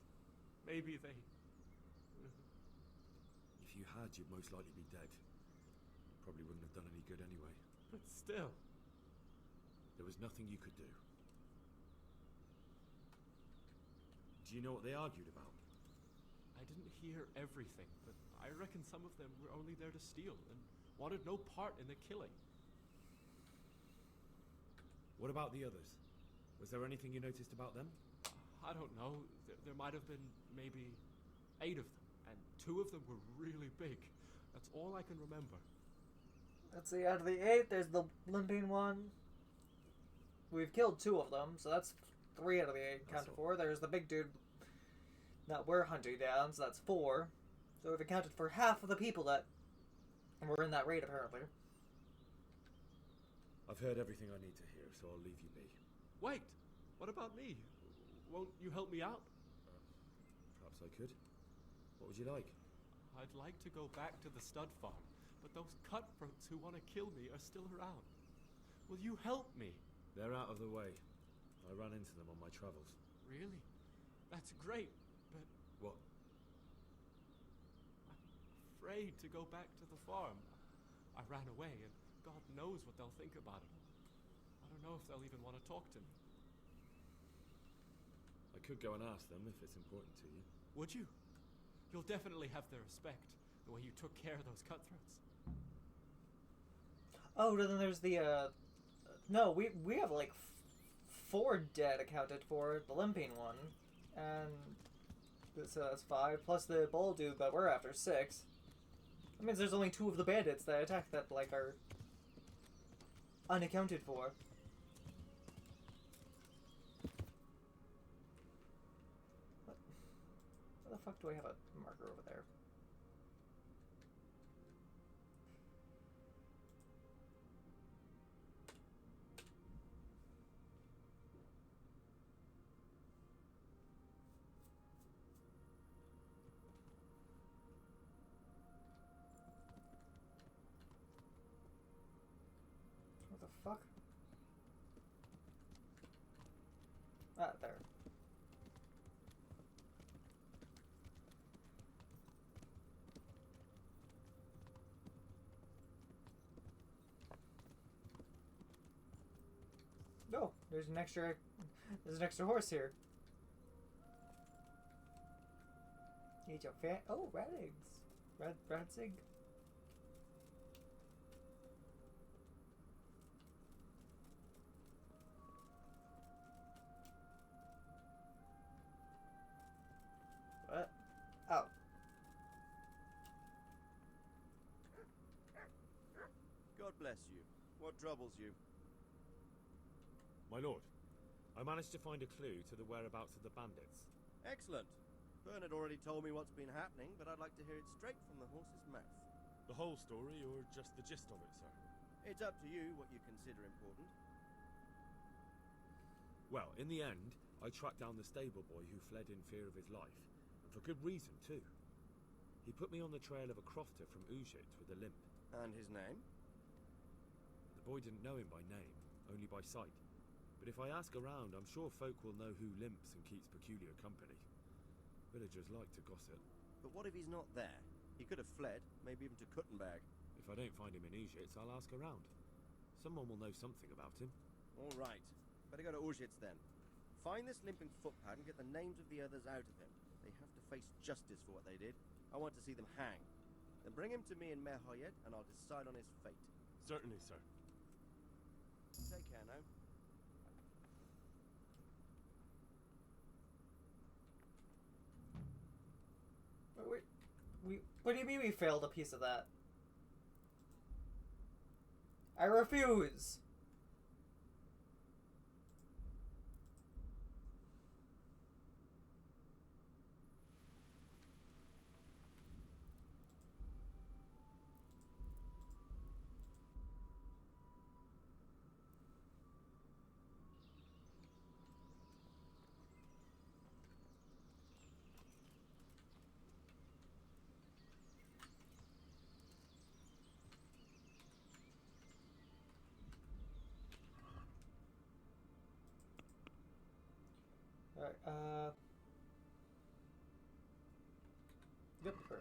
Maybe they... If you had, you'd most likely be dead. Probably wouldn't have done any good anyway. But still... There was nothing you could do. Do you know what they argued about? I didn't hear everything, but I reckon some of them were only there to steal and wanted no part in the killing. What about the others? Was there anything you noticed about them? I don't know. There might have been maybe 8 of them, and 2 of them were really big. That's all I can remember. Let's see, out of the 8, there's the limping one. We've killed 2 of them, so that's 3 out of the 8 counted for. There's the big dude that we're hunting down, so that's 4. So we've accounted for half of the people that were in that raid, apparently. I've heard everything I need to hear, so I'll leave you be. Wait! What about me? Won't you help me out? Perhaps I could. What would you like? I'd like to go back to the stud farm, but those cutthroats who want to kill me are still around. Will you help me? They're out of the way. I ran into them on my travels. Really? That's great, but... What? I'm afraid to go back to the farm. I ran away, and God knows what they'll think about it. I don't know if they'll even want to talk to me. I could go and ask them if it's important to you. Would you? You'll definitely have their respect, the way you took care of those cutthroats. Oh, then there's the, no, we have, like, 4 dead accounted for. The limping one. And so that's 5. Plus the bull dude that we're after, 6. That means there's only 2 of the bandits that attacked that, like, are unaccounted for. Where the fuck do I have a marker over there? What the fuck? Ah, there. Oh, there's an extra horse here. Need your fat. Oh, rat eggs. Rat's egg. What? Oh. God bless you. What troubles you? My lord, I managed to find a clue to the whereabouts of the bandits. Excellent. Bern had already told me what's been happening, but I'd like to hear it straight from the horse's mouth. The whole story, or just the gist of it, sir? It's up to you what you consider important. Well, in the end, I tracked down the stable boy who fled in fear of his life, and for good reason, too. He put me on the trail of a crofter from Ujit with a limp. And his name? The boy didn't know him by name, only by sight. But if I ask around, I'm sure folk will know who limps and keeps peculiar company. Villagers like to gossip. But what if he's not there? He could have fled, maybe even to Kuttenberg. If I don't find him in Ujits, I'll ask around. Someone will know something about him. All right. Better go to Ujits then. Find this limping footpad and get the names of the others out of him. They have to face justice for what they did. I want to see them hang. Then bring him to me in Merhoyet and I'll decide on his fate. Certainly, sir. Take care now. What do you mean we failed a piece of that? I refuse! Alright, Yep, sure.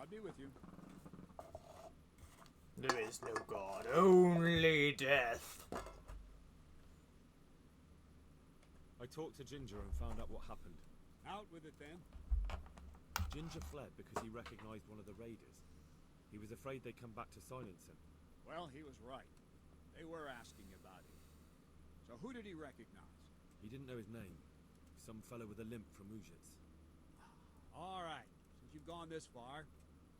God be with you. There is no God, only death. I talked to Ginger and found out what happened. Out with it then. Ginger fled because he recognized one of the raiders. He was afraid they'd come back to silence him. Well, he was right. They were asking about him. So who did he recognize? He didn't know his name. Some fellow with a limp from Ujits. All right. Since you've gone this far,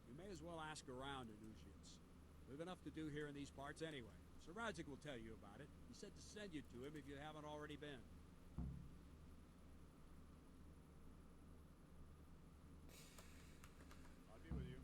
you may as well ask around in Ujits. We've enough to do here in these parts anyway. Sir Radzik will tell you about it. He said to send you to him if you haven't already been. I'll be with you.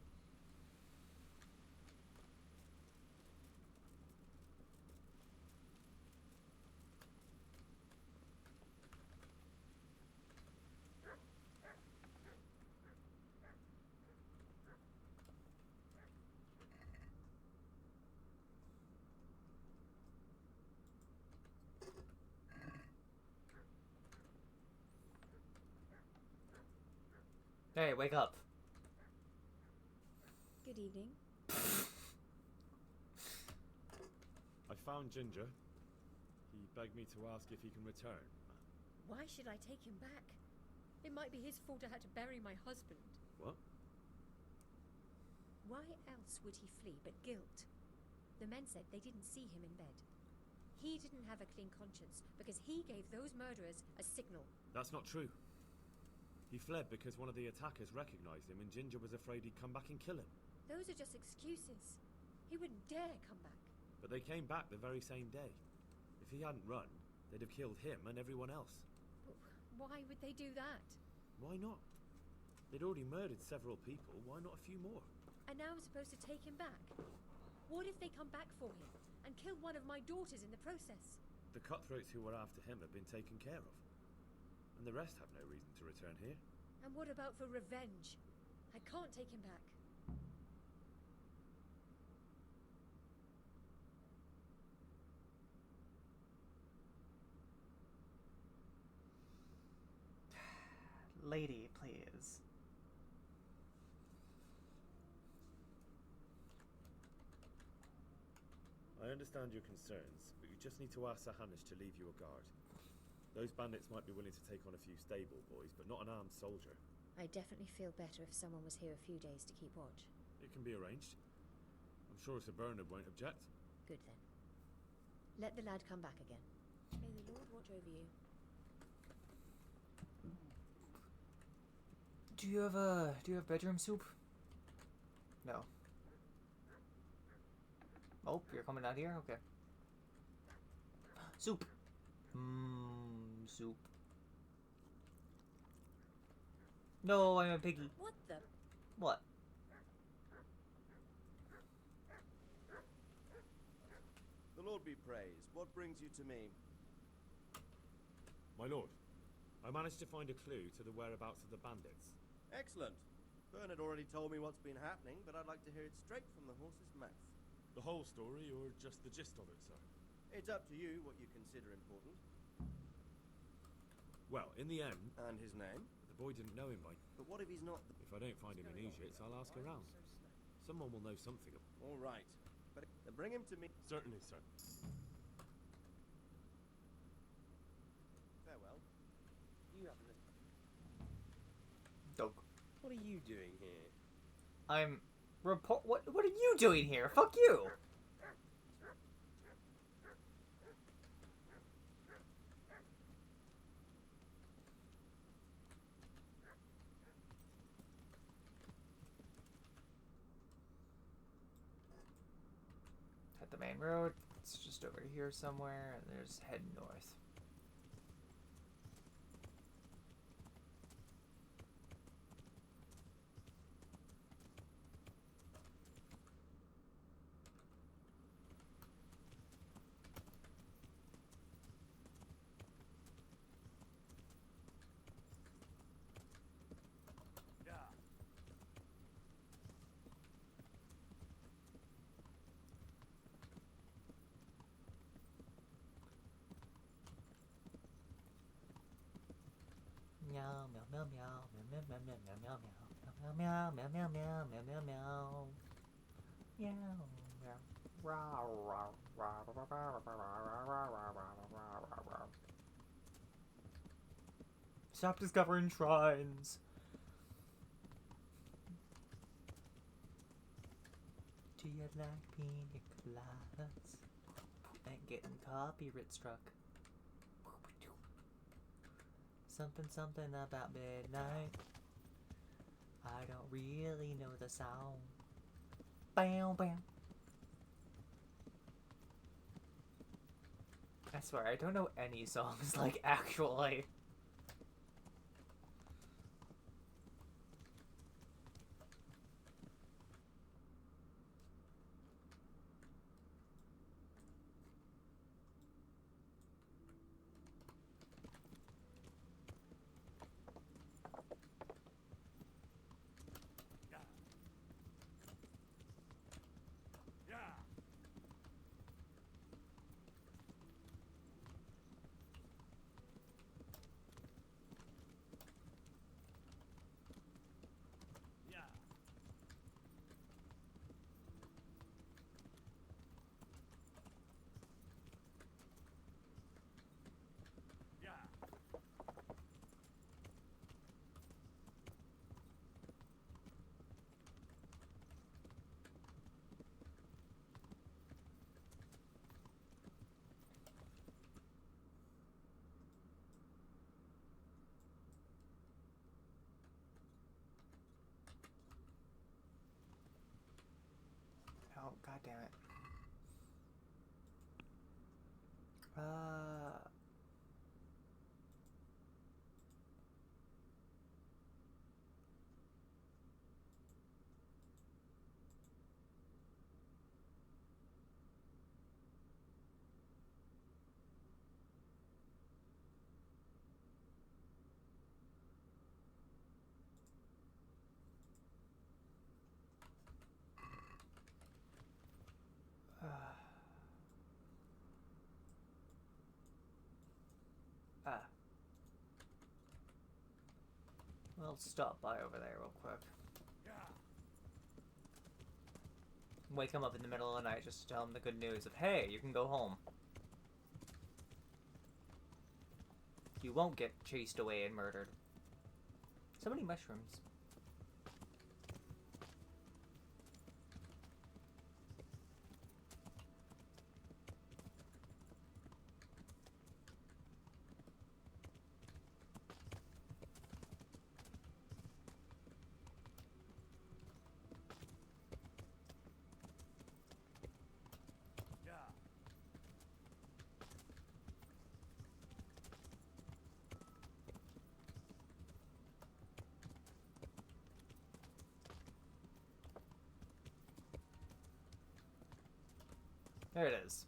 Hey, wake up. Good evening. I found Ginger. He begged me to ask if he can return. Why should I take him back? It might be his fault I had to bury my husband. What? Why else would he flee but guilt? The men said they didn't see him in bed. He didn't have a clean conscience because he gave those murderers a signal. That's not true. He fled because one of the attackers recognized him and Ginger was afraid he'd come back and kill him. Those are just excuses. He wouldn't dare come back. But they came back the very same day. If he hadn't run, they'd have killed him and everyone else. But why would they do that? Why not? They'd already murdered several people. Why not a few more? And now I'm supposed to take him back? What if they come back for him and kill one of my daughters in the process? The cutthroats who were after him have been taken care of. And the rest have no reason to return here. And what about for revenge? I can't take him back. Lady, please. I understand your concerns, but you just need to ask Sir Hanish to leave you a guard. Those bandits might be willing to take on a few stable boys, but not an armed soldier. I'd definitely feel better if someone was here a few days to keep watch. It can be arranged. I'm sure Sir Bernard won't object. Good then. Let the lad come back again. May the Lord watch over you. Do you have bedroom soup? No. Oh, you're coming out here? Okay. Soup. Soup. No, I'm a piggy. What the? What? The Lord be praised. What brings you to me? My lord, I managed to find a clue to the whereabouts of the bandits. Excellent. Bernard already told me what's been happening, but I'd like to hear it straight from the horse's mouth. The whole story, or just the gist of it, sir? It's up to you what you consider important. Well, in the end... And his name? The boy didn't know him, mate. But what if he's not the... If I don't find him in Egypt, I'll ask around. Someone will know something. All right. But then bring him to me. Certainly, sir. Farewell. You have a... Dog. What are you doing here? I'm... What are you doing here? Fuck you! At the main road. It's just over here somewhere, and there's head north. Meow meow meow meow meow meow meow meow meow meow meow meow meow meow meow meow meow meow. Stop discovering shrines. Do you like pina coladas? And getting copyright struck. Something, something about midnight. I don't really know the song. Bam, bam. I swear, I don't know any songs, like, actually. Oh, god damn it. We'll stop by over there real quick. Wake him up in the middle of the night just to tell him the good news of, hey, you can go home. You won't get chased away and murdered. So many mushrooms. There it is.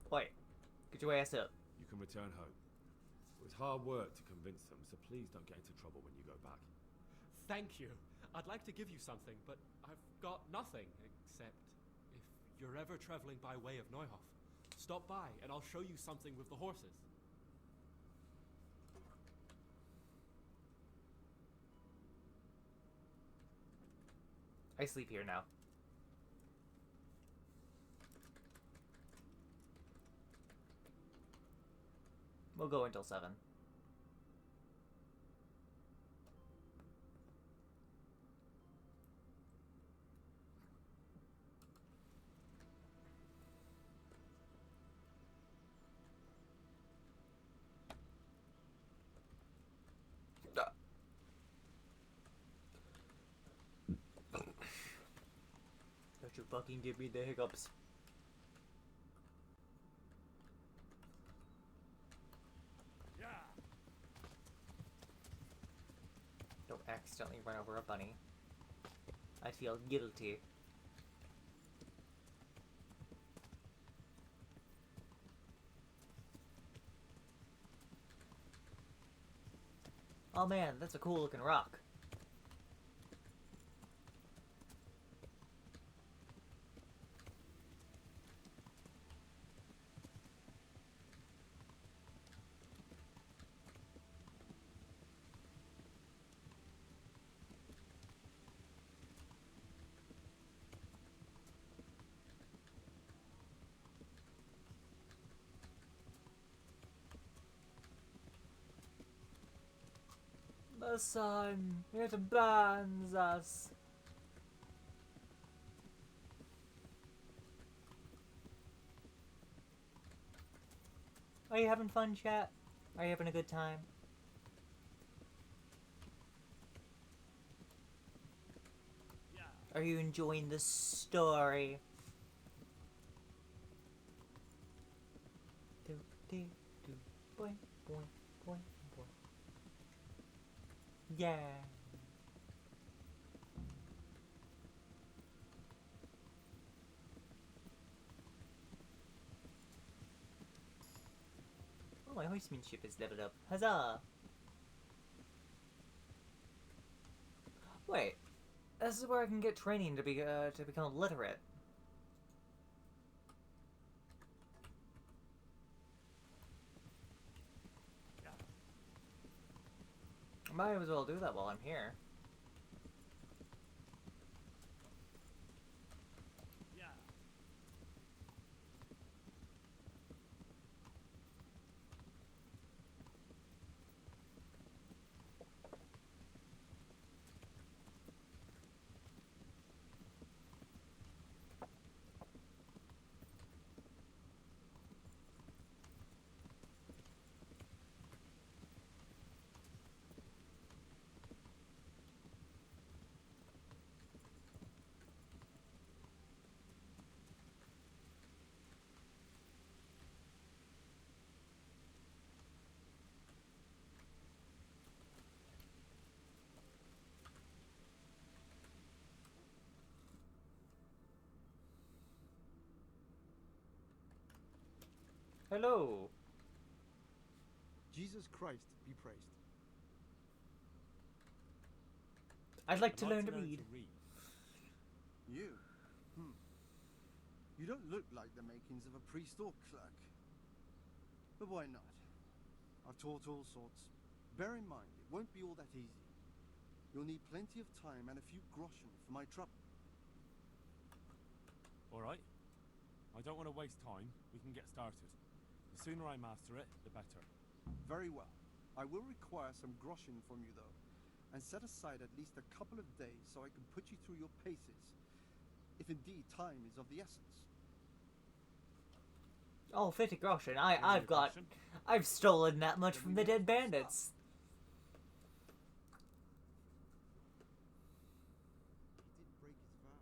Wait. Get your ass up. You can return home. It was hard work to convince them, so please don't get into trouble when you go back. Thank you. I'd like to give you something, but I've got nothing, except if you're ever traveling by way of Neuhof, stop by and I'll show you something with the horses. I sleep here now. We'll go until 7. Don't you fucking give me the hiccups. Yeah. Don't accidentally run over a bunny. I feel guilty. Oh man, that's a cool looking rock. The sun, it burns us. Are you having fun, chat? Are you having a good time? Yeah. Are you enjoying the story? Do, do, do, boing, boing, boing, boing. Yeah. Oh, my horsemanship is leveled up. Huzzah! Wait, this is where I can get training to become literate. Might as well do that while I'm here. Yeah. Hello. Jesus Christ be praised. I'd like to learn to read. You? You don't look like the makings of a priest or clerk. But why not? I've taught all sorts. Bear in mind, it won't be all that easy. You'll need plenty of time and a few groschen for my trouble. Alright. I don't want to waste time. We can get started. The sooner I master it, the better. Very well. I will require some groschen from you, though, and set aside at least a couple of days so I can put you through your paces, if indeed time is of the essence. Oh, 50 groschen. I've stolen that much from the dead bandits. He did break his vow,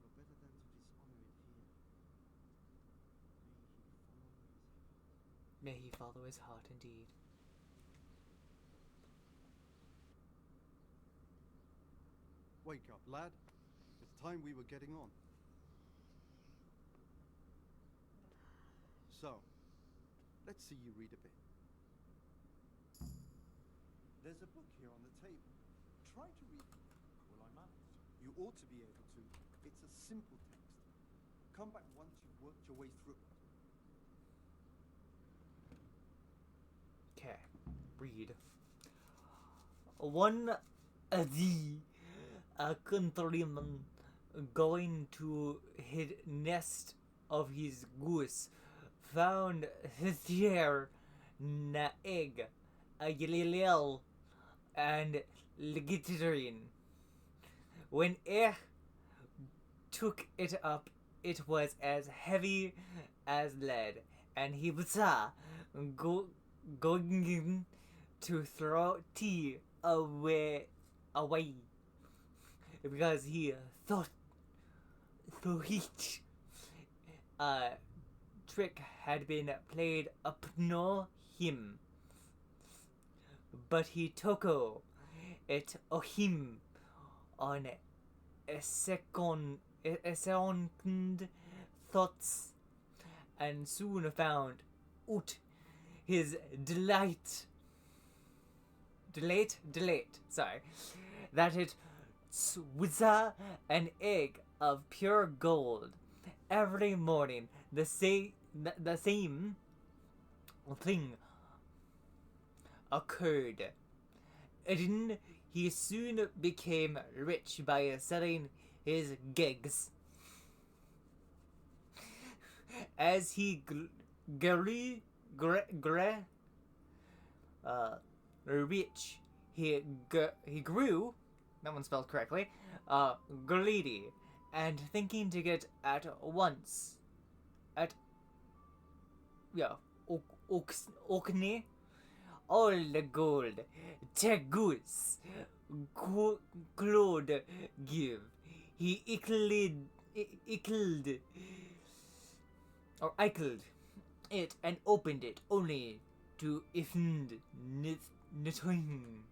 but better than to dishonor it here. May he follow his heart indeed. Wake up, lad. It's time we were getting on. So, let's see you read a bit. There's a book here on the table. Try to read it. Will I manage? You ought to be able to. It's a simple text. Come back once you've worked your way through it. Okay, read. One day, a countryman going to his nest of his goose found there na egg, a little and glittering. When he took it up, it was as heavy as lead, and he was going to throw tea away because he thought each trick had been played upon him. But he took it him on a second thoughts, and soon found out his delight, sorry, that it was an egg of pure gold. Every morning, the same thing occurred. And he soon became rich by selling his gigs. As he grew rich, he grew, that one spelled correctly, greedy, and thinking to get at once at Orkney all the gold Tegus could give. He ickled it and opened it only to find nothing.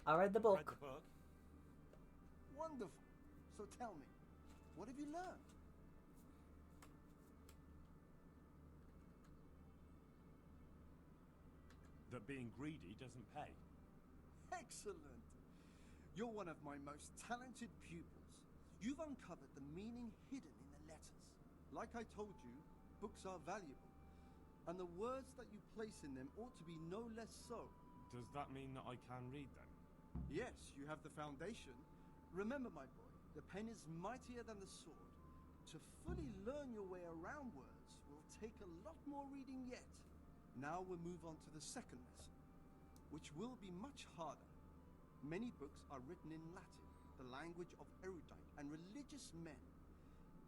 I read the book. Read the book. Wonderful. So tell me, what have you learned? That being greedy doesn't pay. Excellent. You're one of my most talented pupils. You've uncovered the meaning hidden in the letters. Like I told you, books are valuable, and the words that you place in them ought to be no less so. Does that mean that I can read then? Yes, you have the foundation. Remember, my boy, the pen is mightier than the sword. To fully learn your way around words will take a lot more reading yet. Now we'll move on to the second lesson, which will be much harder. Many books are written in Latin, the language of erudite and religious men.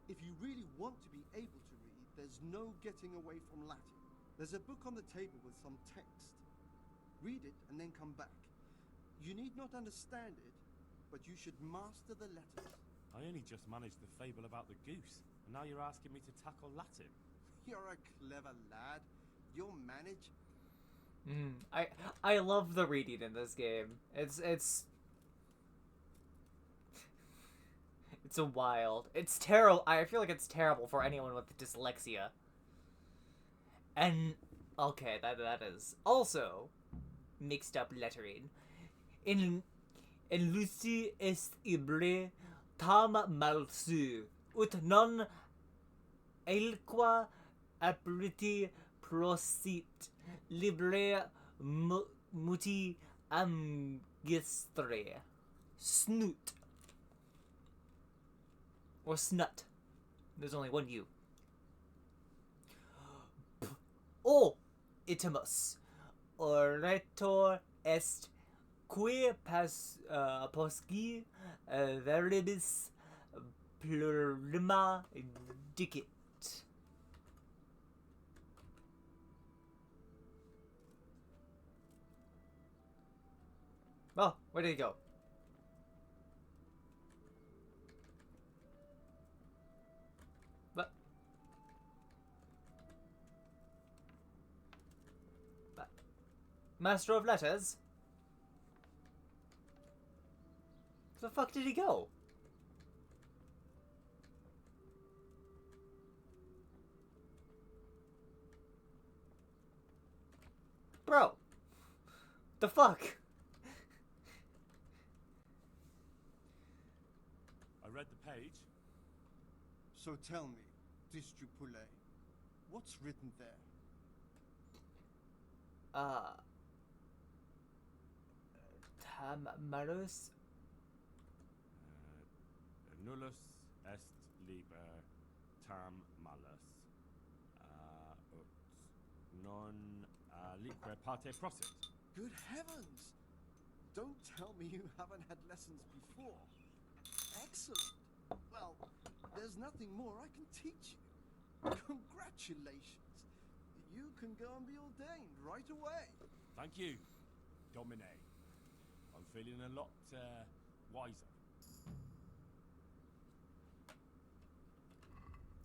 If you really want to be able to read, there's no getting away from Latin. There's a book on the table with some text. Read it and then come back. You need not understand it, but you should master the letters. I only just managed the fable about the goose, and now you're asking me to tackle Latin. You're a clever lad. You'll manage. I love the reading in this game. It's a wild. It's terrible. I feel like it's terrible for anyone with dyslexia. And okay, that is also mixed up lettering. In Lucy est ibre tam malsu ut non elqua apriti prosit libre muti amgistre. Snoot. Or snut. There's only one U. O itimus. Orator est qui posci veribus plurima dicit. Oh, where did he go? Master of Letters? Where the fuck did he go? Bro! The fuck? I read the page. So tell me, Distru Poulet, what's written there? Tam Malus? Nullus est liber tam malus. Ut non liquor parte prosit. Good heavens! Don't tell me you haven't had lessons before. Excellent. Well, there's nothing more I can teach you. Congratulations. You can go and be ordained right away. Thank you, Domine. I'm feeling a lot wiser.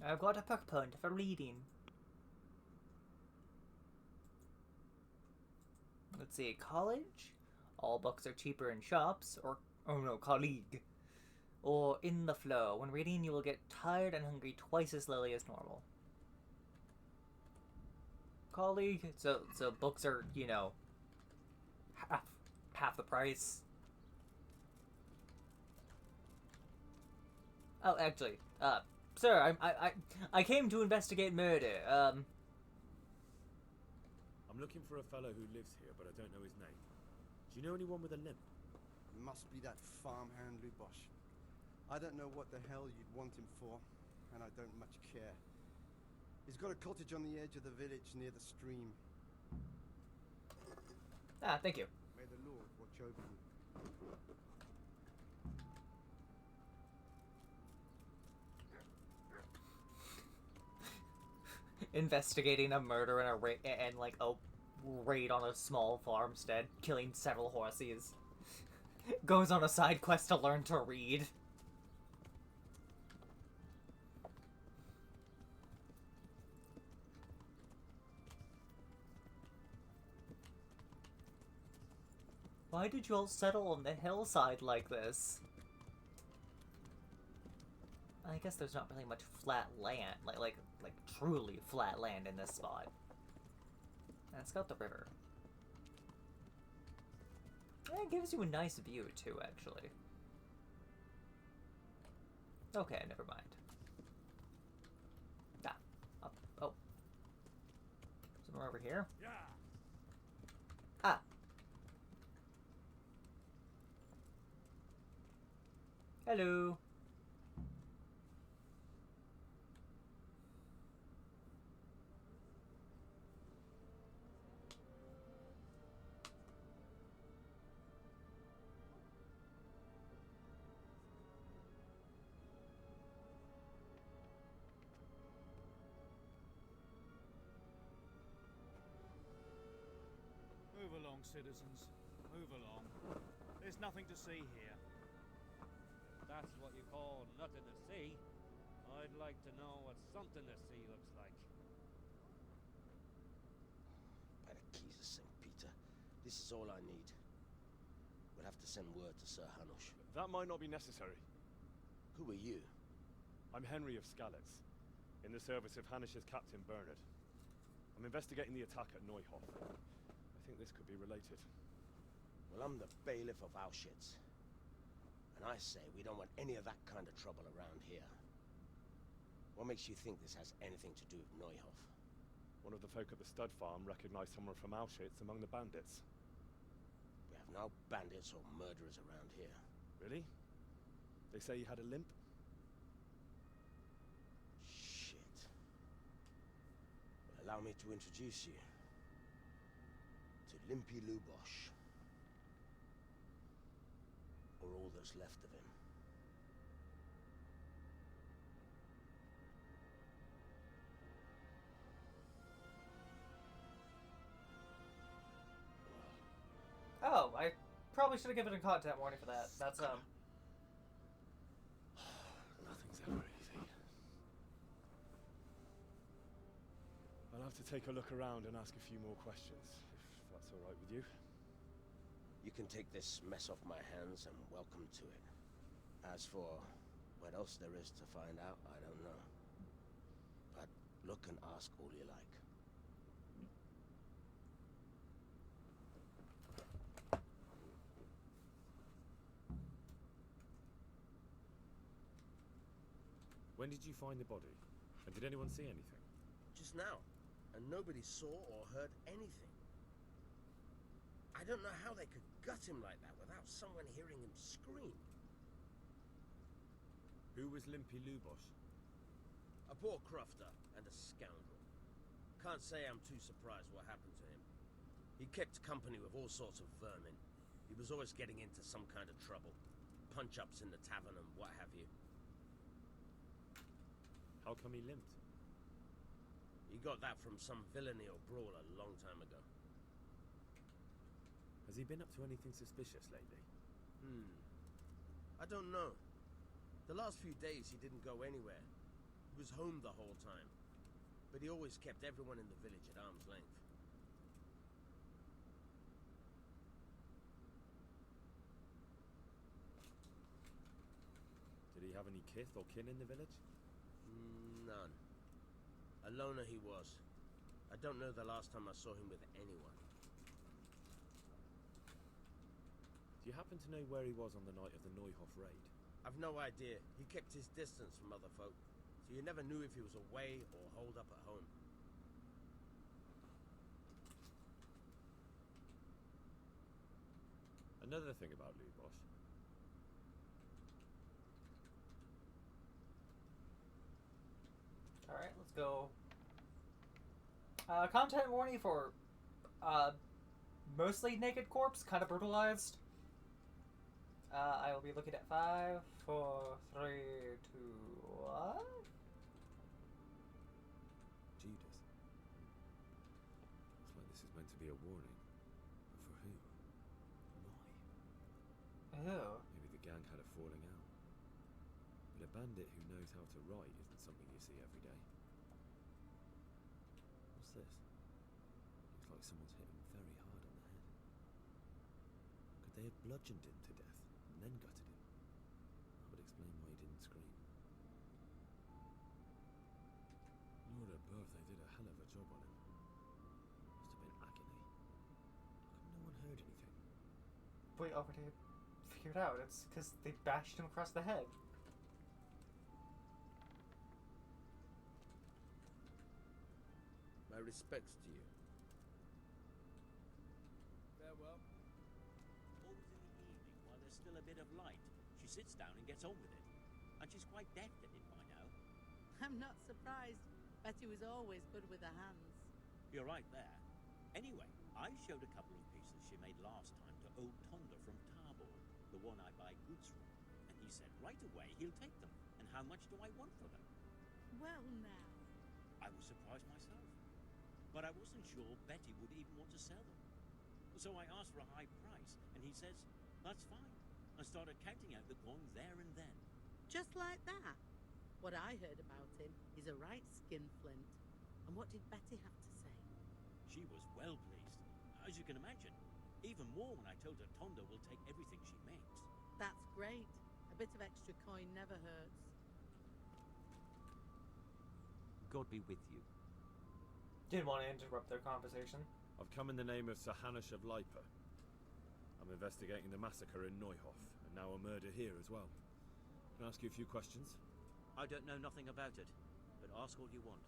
I've got a puck point for reading. Let's see, college? All books are cheaper in shops, or, oh no, colleague. Or in the flow. When reading, you will get tired and hungry twice as slowly as normal. Colleague? So books are, you know, half the price. Oh, actually, sir, I came to investigate murder. I'm looking for a fellow who lives here, but I don't know his name. Do you know anyone with a limp? Must be that farmhand Lubosh. I don't know what the hell you'd want him for, and I don't much care. He's got a cottage on the edge of the village near the stream. Ah, thank you. May the Lord watch over you. Investigating a murder and like a raid on a small farmstead, killing several horses. Goes on a side quest to learn to read. Why did you all settle on the hillside like this? I guess there's not really much flat land, like truly flat land in this spot. And it's got the river. And it gives you a nice view too, actually. Okay, never mind. Ah, up, oh. Somewhere over here? Yeah. Ah. Hello. Move along, citizens. Move along. There's nothing to see here. If that's what you call nothing to see, I'd like to know what something to see looks like. By the keys of St. Peter, this is all I need. We'll have to send word to Sir Hanush. That might not be necessary. Who are you? I'm Henry of Skalitz, in the service of Hanush's Captain Bernard. I'm investigating the attack at Neuhof. I think this could be related. Well, I'm the bailiff of Auschwitz. And I say we don't want any of that kind of trouble around here. What makes you think this has anything to do with Neuhof? One of the folk at the stud farm recognized someone from Auschwitz among the bandits. We have no bandits or murderers around here. Really? They say he had a limp? Shit. Well, allow me to introduce you to Limpy Lubosh. Or all that's left of him. Oh, I probably should have given a content warning for that. That's, Nothing's ever easy. I'll have to take a look around and ask a few more questions, if that's that's all right with you. You can take this mess off my hands and welcome to it. As for what else there is to find out, I don't know. But look and ask all you like. When did you find the body? And did anyone see anything? Just now. And nobody saw or heard anything. I don't know how they could gut him like that without someone hearing him scream. Who was Limpy Lubosh? A poor crofter and a scoundrel. Can't say I'm too surprised what happened to him. He kept company with all sorts of vermin. He was always getting into some kind of trouble. Punch-ups in the tavern and what have you. How come he limped? He got that from some villainy or brawl a long time ago. Has he been up to anything suspicious lately? I don't know. The last few days he didn't go anywhere. He was home the whole time. But he always kept everyone in the village at arm's length. Did he have any kith or kin in the village? None. A loner he was. I don't know the last time I saw him with anyone. Do you happen to know where he was on the night of the Neuhof raid? I've no idea. He kept his distance from other folk, so you never knew if he was away or holed up at home. Another thing about Lubosh. Alright, let's go. Content warning for mostly naked corpse, kind of brutalized. I will be looking at 5, 4, 3, 2, 1. Judas. Looks like this is meant to be a warning. But for who? Why? Ew. Maybe the gang had a falling out. But a bandit who knows how to write isn't something you see every day. What's this? Looks like someone's hit him very hard on the head. Could they have bludgeoned him to death and then gutted him? That would explain why he didn't scream. Lord above, they did a hell of a job on him. Must have been agony. How come no one heard anything? Wait, already figured out. It's because they bashed him across the head. My respects to you. Farewell. Always in the evening while there's still a bit of light. She sits down and gets on with it. And she's quite deft at it by now. I'm not surprised. Betty was always good with her hands. You're right there. Anyway, I showed a couple of pieces she made last time to old Tonda from Tabor, the one I buy goods from. And he said right away he'll take them. And how much do I want for them? Well, now. I was surprised myself. But I wasn't sure Betty would even want to sell them. So I asked for a high price, and he says, that's fine. I started counting out the coin there and then. Just like that? What I heard about him is a right skinflint. And what did Betty have to say? She was well pleased, as you can imagine. Even more when I told her Tonda will take everything she makes. That's great. A bit of extra coin never hurts. God be with you. Didn't want to interrupt their conversation. I've come in the name of Sir Hanush of Lipa. I'm investigating the massacre in Neuhof, and now a murder here as well. Can I ask you a few questions? I don't know nothing about it, but ask all you want.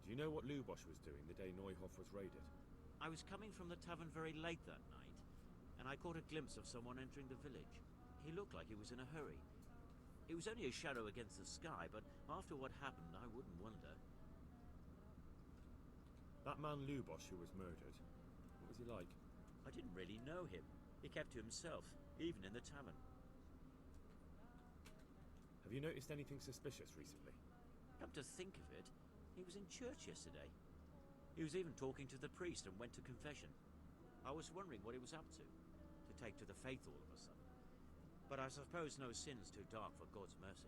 Do you know what Lubosh was doing the day Neuhof was raided? I was coming from the tavern very late that night, and I caught a glimpse of someone entering the village. He looked like he was in a hurry. It was only a shadow against the sky, but after what happened, I wouldn't wonder. That man Lubosh who was murdered, what was he like? I didn't really know him. He kept to himself, even in the tavern. Have you noticed anything suspicious recently? Come to think of it, he was in church yesterday. He was even talking to the priest and went to confession. I was wondering what he was up to take to the faith all of a sudden. But I suppose no sin's too dark for God's mercy.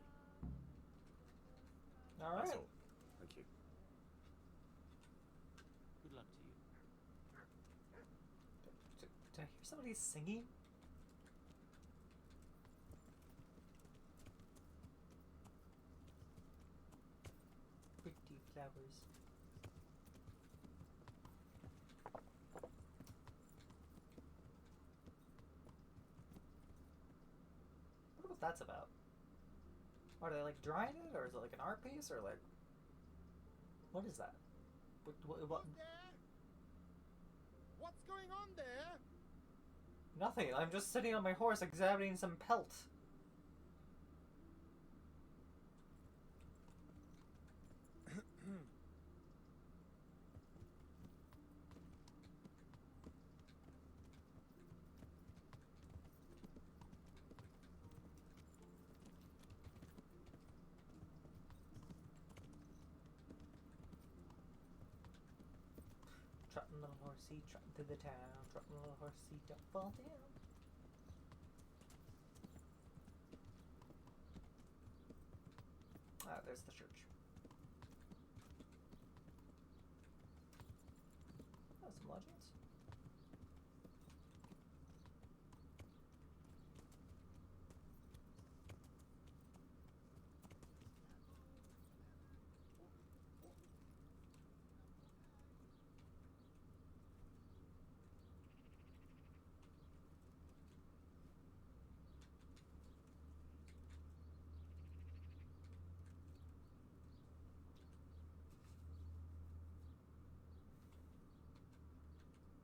All right. That's all. Thank you. Good luck to you. Did I hear somebody singing? Pretty flowers. I wonder what that's about. Are they like drawing it, or is it like an art piece, or like what is that? What? Who's there? What's going on there? Nothing. I'm just sitting on my horse examining some pelt. Trotting little horsey, trotting through the town. Trotting little horsey, don't fall down. Ah, there's the church. Oh, some legends.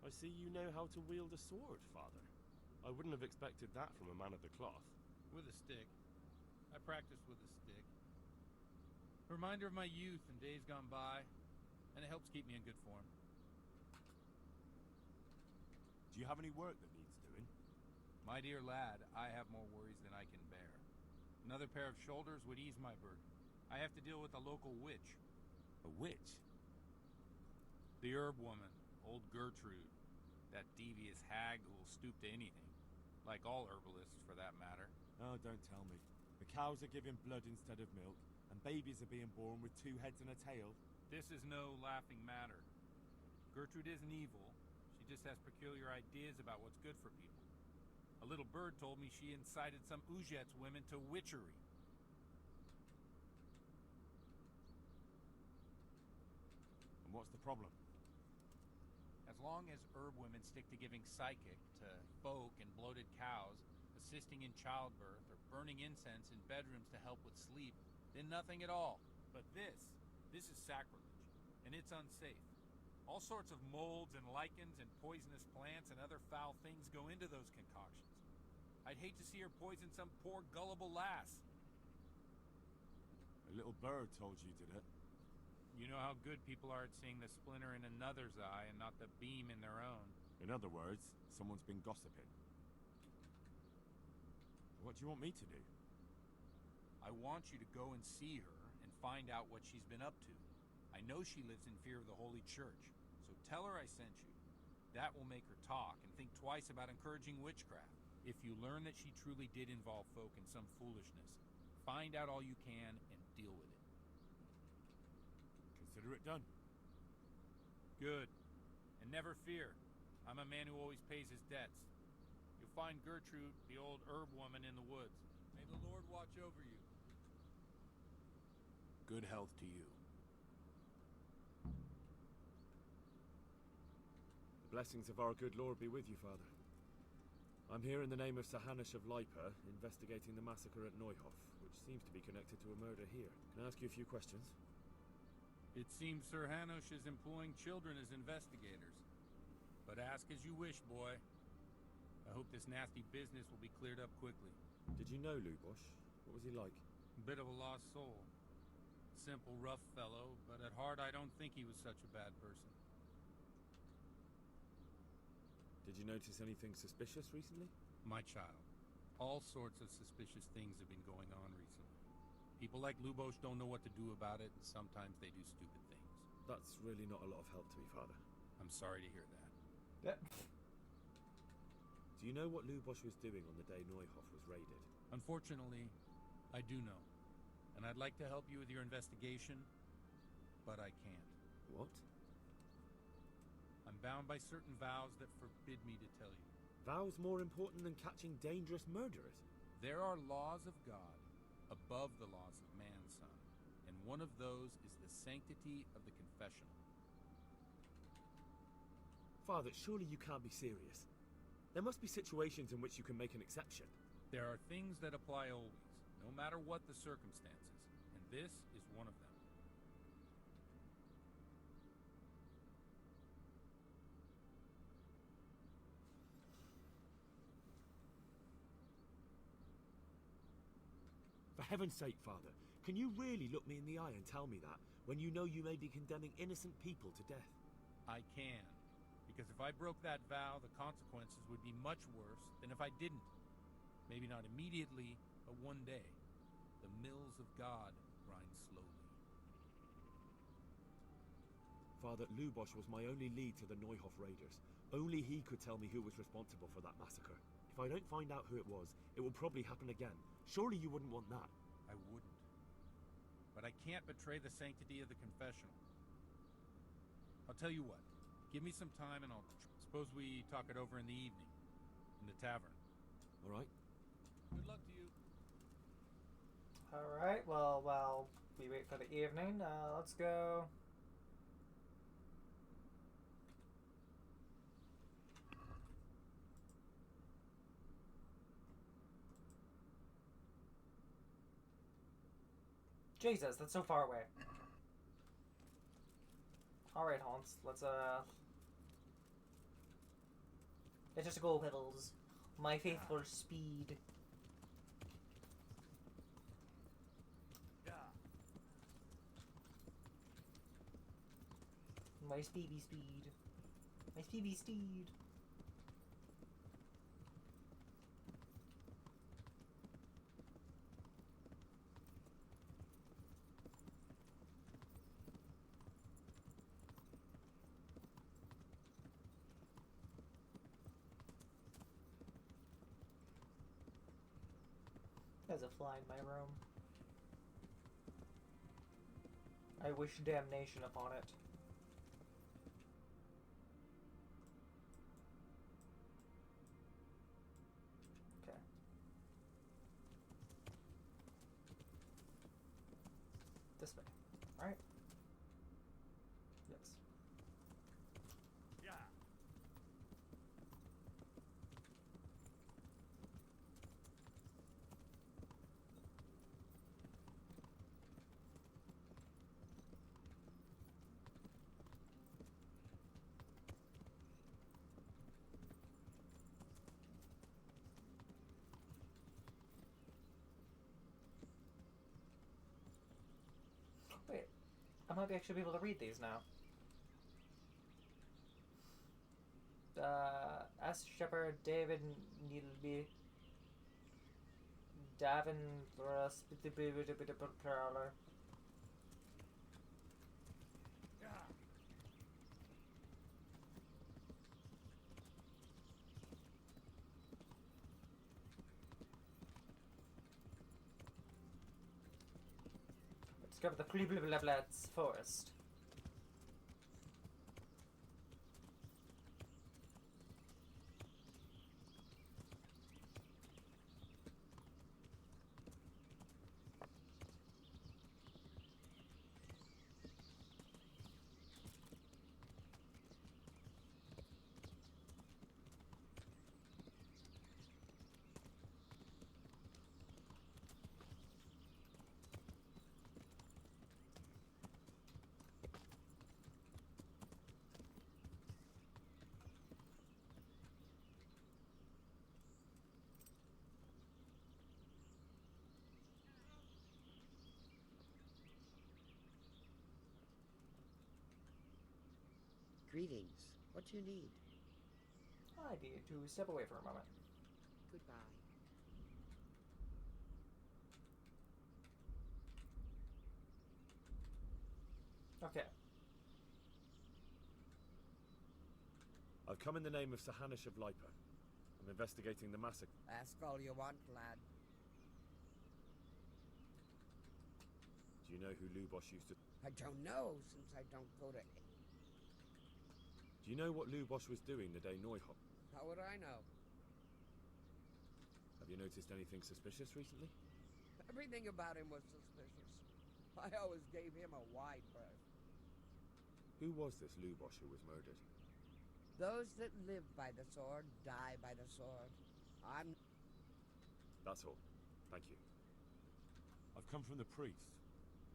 I see you know how to wield a sword, Father. I wouldn't have expected that from a man of the cloth. With a stick. I practice with a stick. Reminder of my youth and days gone by, and it helps keep me in good form. Do you have any work that needs doing? My dear lad, I have more worries than I can bear. Another pair of shoulders would ease my burden. I have to deal with a local witch. A witch? The herb woman, old Gertrude. That devious hag who will stoop to anything. Like all herbalists, for that matter. Oh, don't tell me. The cows are giving blood instead of milk, and babies are being born with 2 heads and a tail. This is no laughing matter. Gertrude isn't evil. She just has peculiar ideas about what's good for people. A little bird told me she incited some Ujet's women to witchery. And what's the problem? As long as herb women stick to giving psychic to folk and bloated cows, assisting in childbirth, or burning incense in bedrooms to help with sleep, then nothing at all. But this is sacrilege, and it's unsafe. All sorts of molds and lichens and poisonous plants and other foul things go into those concoctions. I'd hate to see her poison some poor gullible lass. A little bird told you, did it? You know how good people are at seeing the splinter in another's eye and not the beam in their own. In other words, someone's been gossiping. What do you want me to do? I want you to go and see her and find out what she's been up to. I know she lives in fear of the Holy Church, so tell her I sent you. That will make her talk and think twice about encouraging witchcraft. If you learn that she truly did involve folk in some foolishness, find out all you can and deal with it. Consider it done. Good. And never fear. I'm a man who always pays his debts. You'll find Gertrude, the old herb woman, in the woods. May the Lord watch over you. Good health to you. The blessings of our good Lord be with you, Father. I'm here in the name of Sir Hanush of Lipa, investigating the massacre at Neuhof, which seems to be connected to a murder here. Can I ask you a few questions? It seems Sir Hanush is employing children as investigators. But ask as you wish, boy. I hope this nasty business will be cleared up quickly. Did you know Lubosh? What was he like? Bit of a lost soul. Simple, rough fellow, but at heart I don't think he was such a bad person. Did you notice anything suspicious recently? My child, all sorts of suspicious things have been going on recently. People like Lubosh don't know what to do about it, and sometimes they do stupid things. That's really not a lot of help to me, Father. I'm sorry to hear that. Yep. Do you know what Lubosh was doing on the day Neuhof was raided? Unfortunately, I do know. and I'd like to help you with your investigation, but I can't. What? I'm bound by certain vows that forbid me to tell you. Vows more important than catching dangerous murderers? There are laws of God above the laws of man, son, and one of those is the sanctity of the confessional. Father, surely you can't be serious. There must be situations in which you can make an exception. There are things that apply always, no matter what the circumstances, and this is one of them. For heaven's sake, Father, can you really look me in the eye and tell me that, when you know you may be condemning innocent people to death? I can, because if I broke that vow, the consequences would be much worse than if I didn't. Maybe not immediately, but one day. The mills of God grind slowly. Father, Lubosch was my only lead to the Neuhof raiders. Only he could tell me who was responsible for that massacre. If I don't find out who it was, it will probably happen again. Surely you wouldn't want that. I wouldn't. But I can't betray the sanctity of the confessional. I'll tell you what. Give me some time and I'll... Suppose we talk it over in the evening. In the tavern. All right. Good luck to you. Alright, well, while we wait for the evening, let's go... Jesus, that's so far away. Alright, Hans, let's just go, Pebbles. My faithful speed. My speedy speed. My speedy steed. There's a fly in my room. I wish damnation upon it. Okay. This way, right? Yes. Yeah. Wait, I might actually be able to read these now. S. Shepherd, David Neilby, Davin Thrust, Prowler. Discover the Fleebleblablats forest. Greetings. What do you need? I need to step away for a moment. Goodbye. Okay. I've come in the name of Sahanish of Lipa. I'm investigating the massacre. Ask all you want, lad. Do you know who Lubosh used to... I don't know, since I don't go to... Do you know what Lubosh was doing the day Neuhoff? How would I know? Have you noticed anything suspicious recently? Everything about him was suspicious. I always gave him a wide berth. Who was this Lubosh who was murdered? Those that live by the sword die by the sword. I'm... That's all. Thank you. I've come from the priest.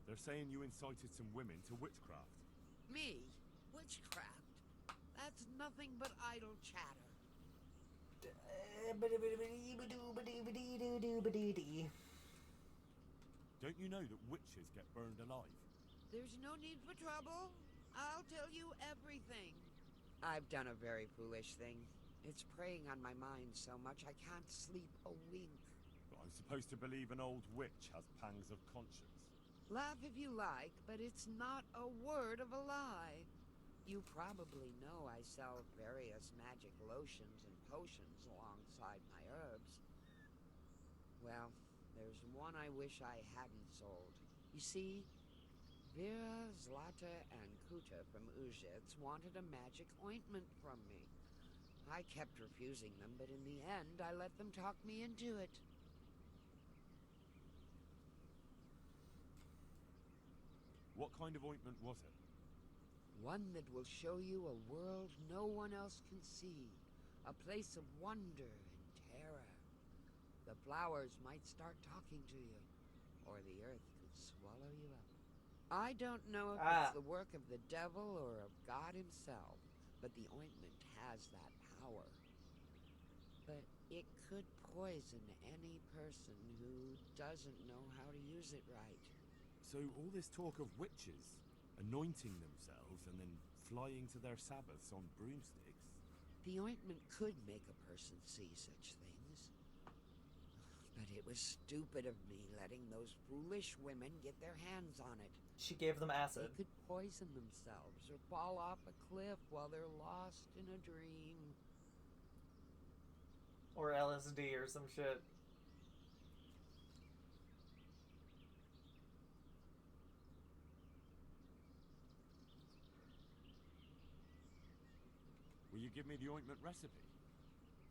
They're saying you incited some women to witchcraft. Me? Witchcraft? That's nothing but idle chatter. Don't you know that witches get burned alive? There's no need for trouble. I'll tell you everything. I've done a very foolish thing. It's preying on my mind so much I can't sleep a wink. But I'm supposed to believe an old witch has pangs of conscience. Laugh if you like, but it's not a word of a lie. You probably know I sell various magic lotions and potions alongside my herbs. Well, there's one I wish I hadn't sold. You see, Vera, Zlata, and Kuta from Uzhitz wanted a magic ointment from me. I kept refusing them, but in the end, I let them talk me into it. What kind of ointment was it? One that will show you a world no one else can see. A place of wonder and terror. The flowers might start talking to you, or the earth could swallow you up. I don't know if it's the work of the devil or of God himself, but the ointment has that power. But it could poison any person who doesn't know how to use it right. So all this talk of witches anointing themselves and then flying to their sabbaths on broomsticks. The ointment could make a person see such things. But it was stupid of me letting those foolish women get their hands on it. She gave them acid. They could poison themselves or fall off a cliff while they're lost in a dream. Or LSD or some shit. Will you give me the ointment recipe?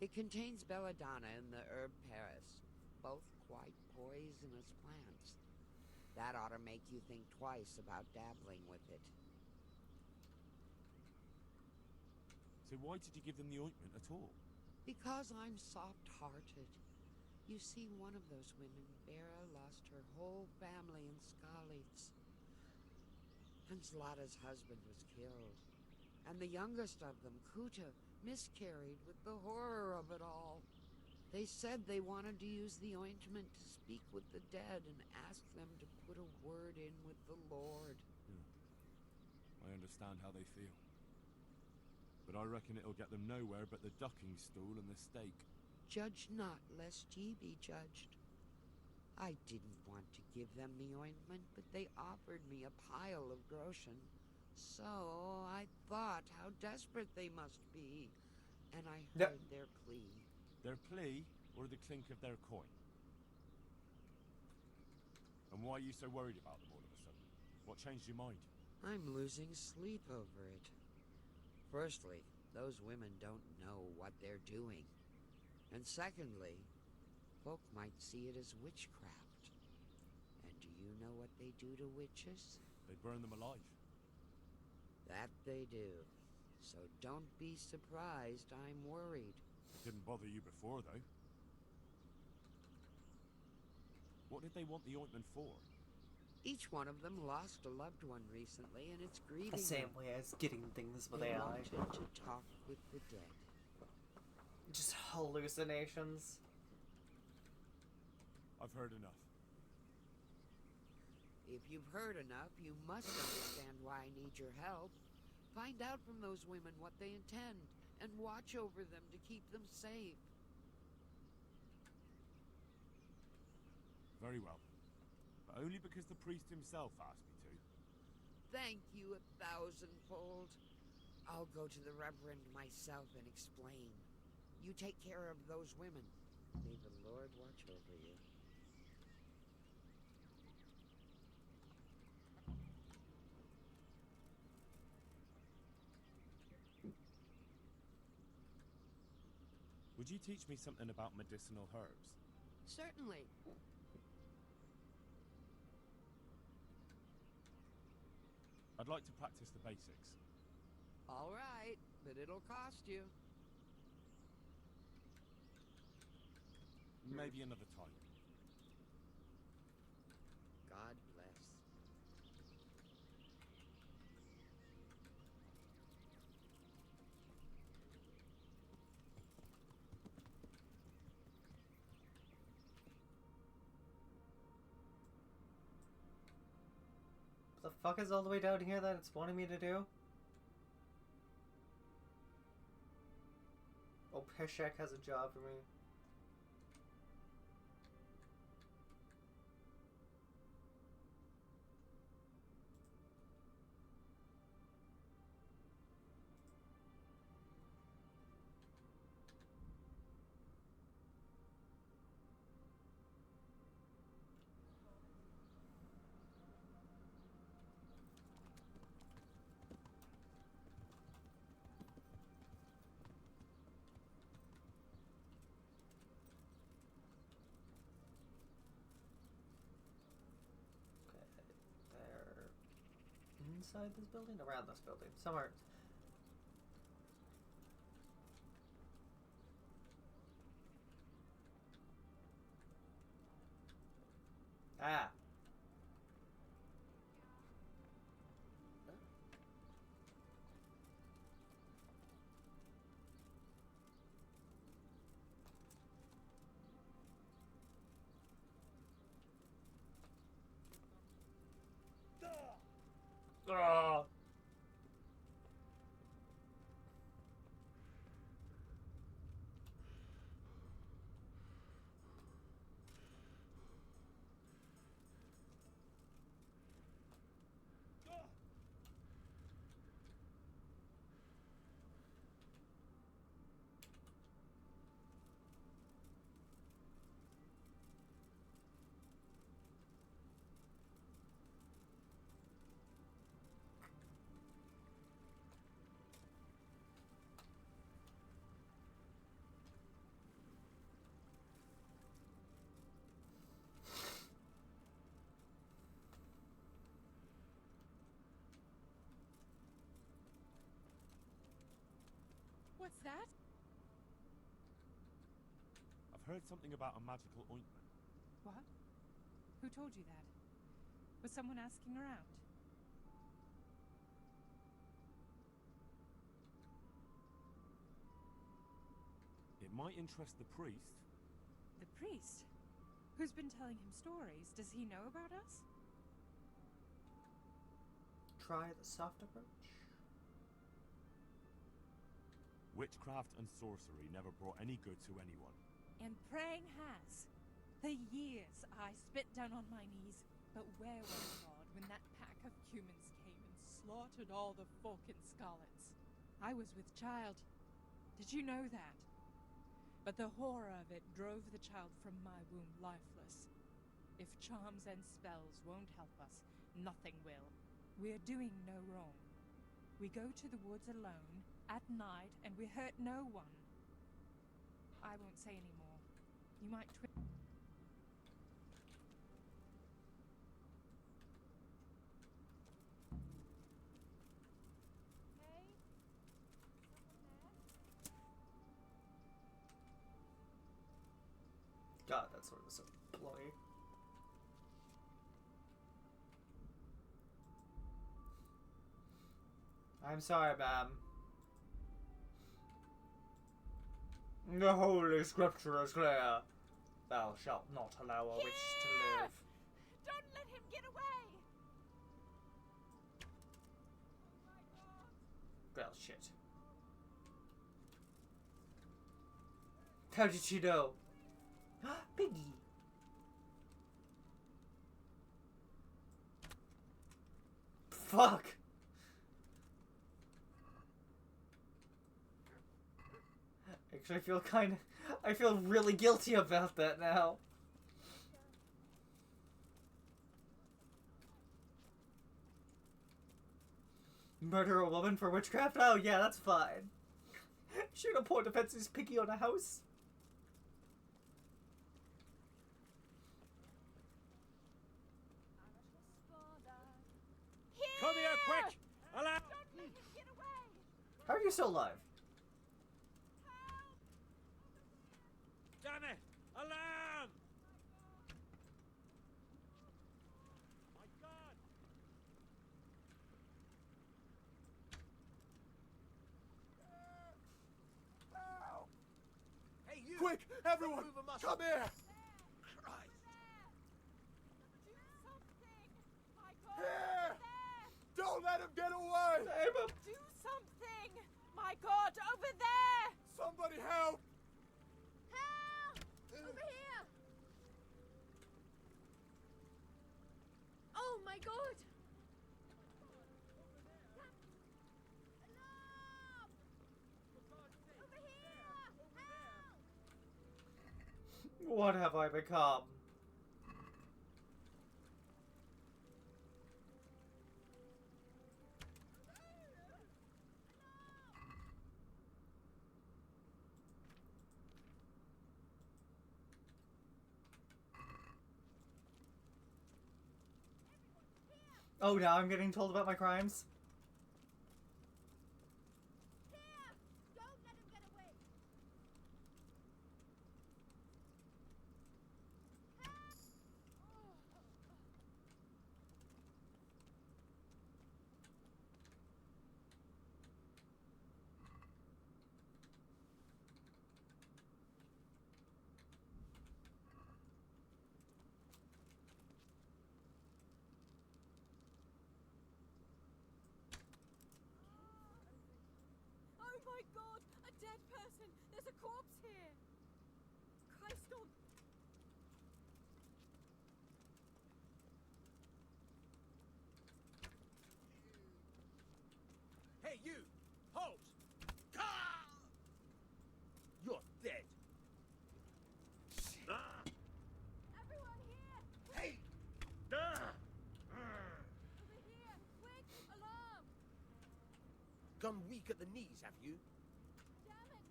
It contains belladonna and the herb Paris, both quite poisonous plants. That ought to make you think twice about dabbling with it. So why did you give them the ointment at all? Because I'm soft-hearted. You see, one of those women, Vera, lost her whole family in Skalitz. And Zlata's husband was killed. And the youngest of them, Kuta, miscarried with the horror of it all. They said they wanted to use the ointment to speak with the dead and ask them to put a word in with the Lord. I understand how they feel. But I reckon it'll get them nowhere but the ducking stool and the stake. Judge not, lest ye be judged. I didn't want to give them the ointment, but they offered me a pile of groschen. So I thought how desperate they must be, and I heard their plea. Their plea, or the clink of their coin? And why are you so worried about them all of a sudden? What changed your mind? I'm losing sleep over it. Firstly, those women don't know what they're doing. And secondly, folk might see it as witchcraft. And do you know what they do to witches? They burn them alive. That they do. So don't be surprised I'm worried. It didn't bother you before, though. What did they want the ointment for? Each one of them lost a loved one recently, and it's grieving The same them. way as getting things with They AI. wanted to talk with the dead. Just hallucinations. I've heard enough. If you've heard enough, you must understand why I need your help. Find out from those women what they intend, and watch over them to keep them safe. Very well. But only because the priest himself asked me to. Thank you 1,000-fold. I'll go to the Reverend myself and explain. You take care of those women. May the Lord watch over you. Would you teach me something about medicinal herbs? Certainly. I'd like to practice the basics. All right, but it'll cost you. Maybe another time. God bless. What the fuck is all the way down here that it's wanting me to do? Oh, Peshek has a job for me. Inside this building? Around this building. Somewhere. Ah. Oh. What's that? I've heard something about a magical ointment. What? Who told you that? Was someone asking around? It might interest the priest. The priest? Who's been telling him stories? Does he know about us? Try the soft approach. Witchcraft and sorcery never brought any good to anyone. And praying has. For years I spit down on my knees, but where was God when that pack of humans came and slaughtered all the folk in Scarlets? I was with child. Did you know that? But the horror of it drove the child from my womb lifeless. If charms and spells won't help us, nothing will. We're doing no wrong. We go to the woods alone, at night, and we hurt no one. I won't say any more. You might God, that sword was so bloody. I'm sorry, ma'am. The holy scripture is clear. Thou shalt not allow a witch to live. Don't let him get away! Well, shit. How did she know? Piggy! Fuck! Actually, I feel really guilty about that now. Murder a woman for witchcraft? Oh yeah, that's fine. Shoot a poor defenseless piggy on a house. How are you still alive? Damn it! Alarm! My God! Hey, you! Quick, everyone, Move a muscle. come here! Christ! Here! Don't let him get away! Save him! Do something! My God, over there! Somebody help! Help! Over here! Oh my God! Alarm! Over here! Help! What have I become? Oh, now I'm getting told about my crimes? Here! Don't let him get away! Oh my God! A dead person! There's a corpse here! Christ on... Hey, you! Halt! Ah! You're dead. Ah! Everyone here! Hey! Ah! Over here! Quick! Alarm! Gone weak at the knees, have you? Damn it!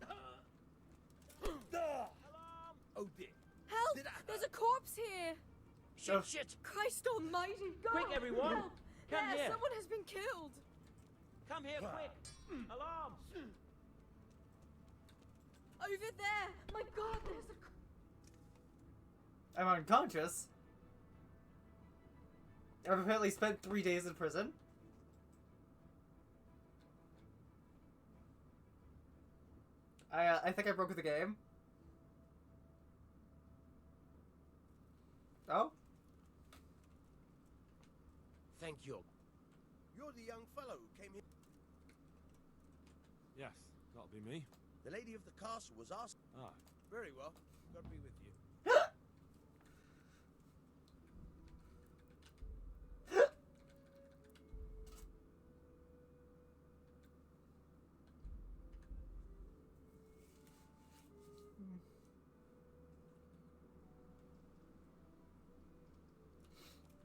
Alarm! Alarm! Oh dear. Help! Did I- There's a corpse here! Shit, shit! Christ almighty! God! Quick, everyone! Help! Come there, here! someone has been killed! Come here, quick! Alarm! Over there! My God, there's a... I'm unconscious. I've apparently spent 3 days in prison. I think I broke the game. Oh? Thank you. You're the young fellow who came here. Yes, that'll be me. The lady of the castle was asked. Ah. Very well. God be with you.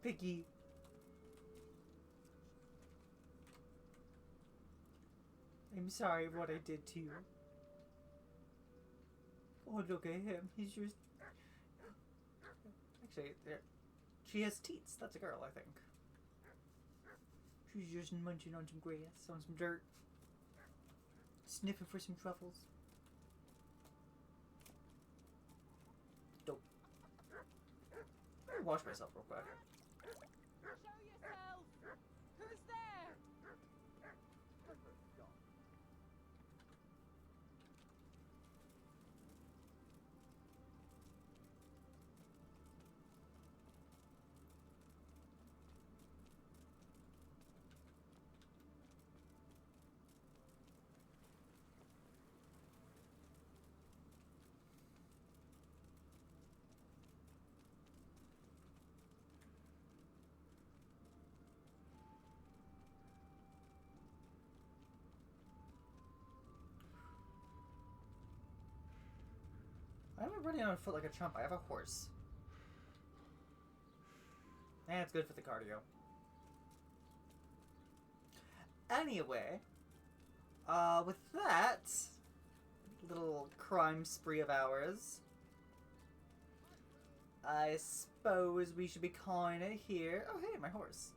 Piggy. I'm sorry what I did to you. Oh, look at him. He's just... Actually, she has teats. That's a girl, I think. She's just munching on some grass, on some dirt. Sniffing for some truffles. Dope. Let me wash myself real quick. Show yourself! Who's there? Why am I running on foot like a chump? I have a horse. And it's good for the cardio. Anyway, with that little crime spree of ours, I suppose we should be calling it here. Oh, hey, my horse.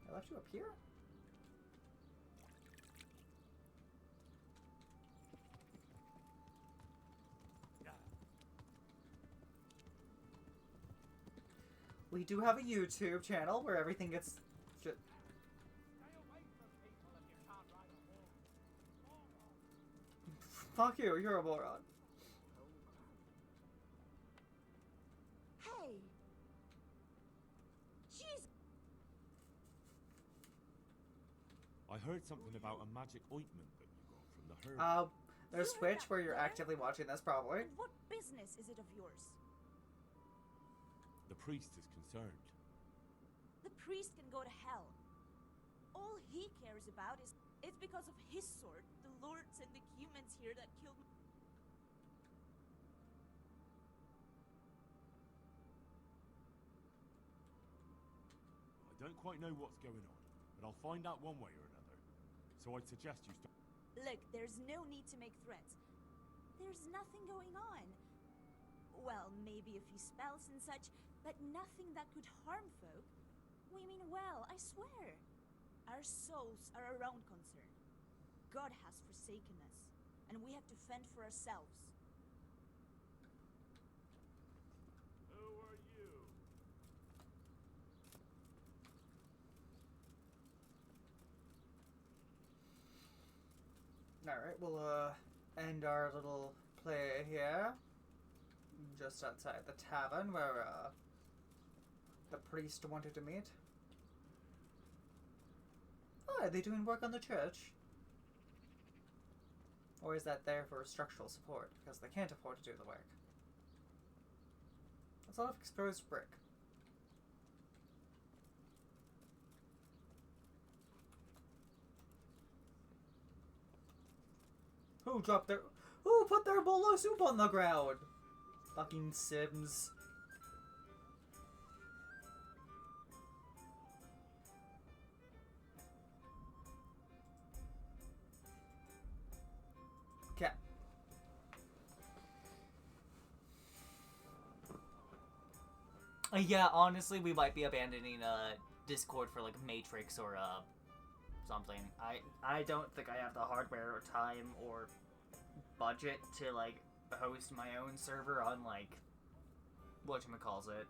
I left you up here? we do have a YouTube channel where everything gets... Fuck you, you're a moron. Hey! Jeez! I heard something about a magic ointment that you got from the herb. There's Twitch where you're actively watching this, probably. And what business is it of yours? The priest is concerned. The priest can go to hell. All he cares about is it's because of his sword, the lords and the humans here that killed me. I don't quite know what's going on, but I'll find out one way or another. So I'd suggest you stop. Look, there's no need to make threats. There's nothing going on. Well, maybe a few spells and such, but nothing that could harm folk. We mean well, I swear. Our souls are our own concern. God has forsaken us, and we have to fend for ourselves. Who are you? Alright, we'll end our little play here. Just outside the tavern where the priest wanted to meet. Oh, are they doing work on the church? Or is that there for structural support? Because they can't afford to do the work. That's a lot of exposed brick. Who dropped their... Who put their bowl of soup on the ground? Fucking Sims. Okay. Yeah, honestly, we might be abandoning Discord for like Matrix or something. I don't think I have the hardware or time or budget to like host my own server on like whatchamacallit,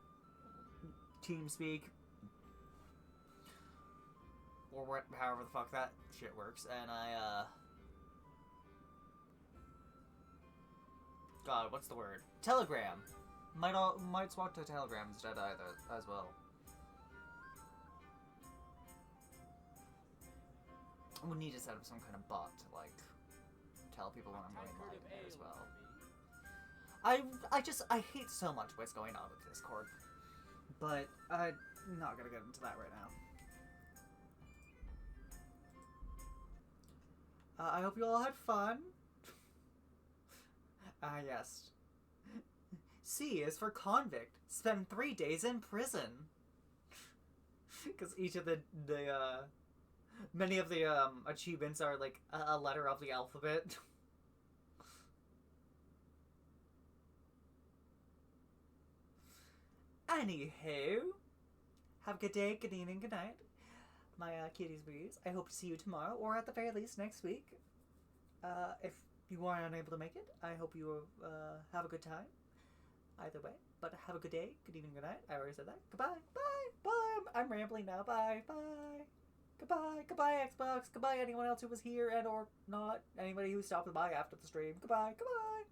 TeamSpeak or what, however the fuck that shit works. And God, what's the word? Telegram. Might swap to Telegram instead either as well. We need to set up some kind of bot to like tell people when I'm going live there as well. I hate so much what's going on with Discord, but I'm not gonna get into that right now. I hope you all had fun. Yes. C is for convict. Spend 3 days in prison. Because each of the many of the achievements are like a letter of the alphabet. Anywho, have a good day, good evening, good night, my kitties bees. I hope to see you tomorrow, or at the very least next week. If you are unable to make it, I hope you have a good time. Either way, but have a good day, good evening, good night. I already said that. Goodbye, bye, bye. I'm rambling now. Bye, bye. Goodbye, goodbye, Xbox. Goodbye, anyone else who was here and or not. Anybody who stopped by after the stream. Goodbye, goodbye.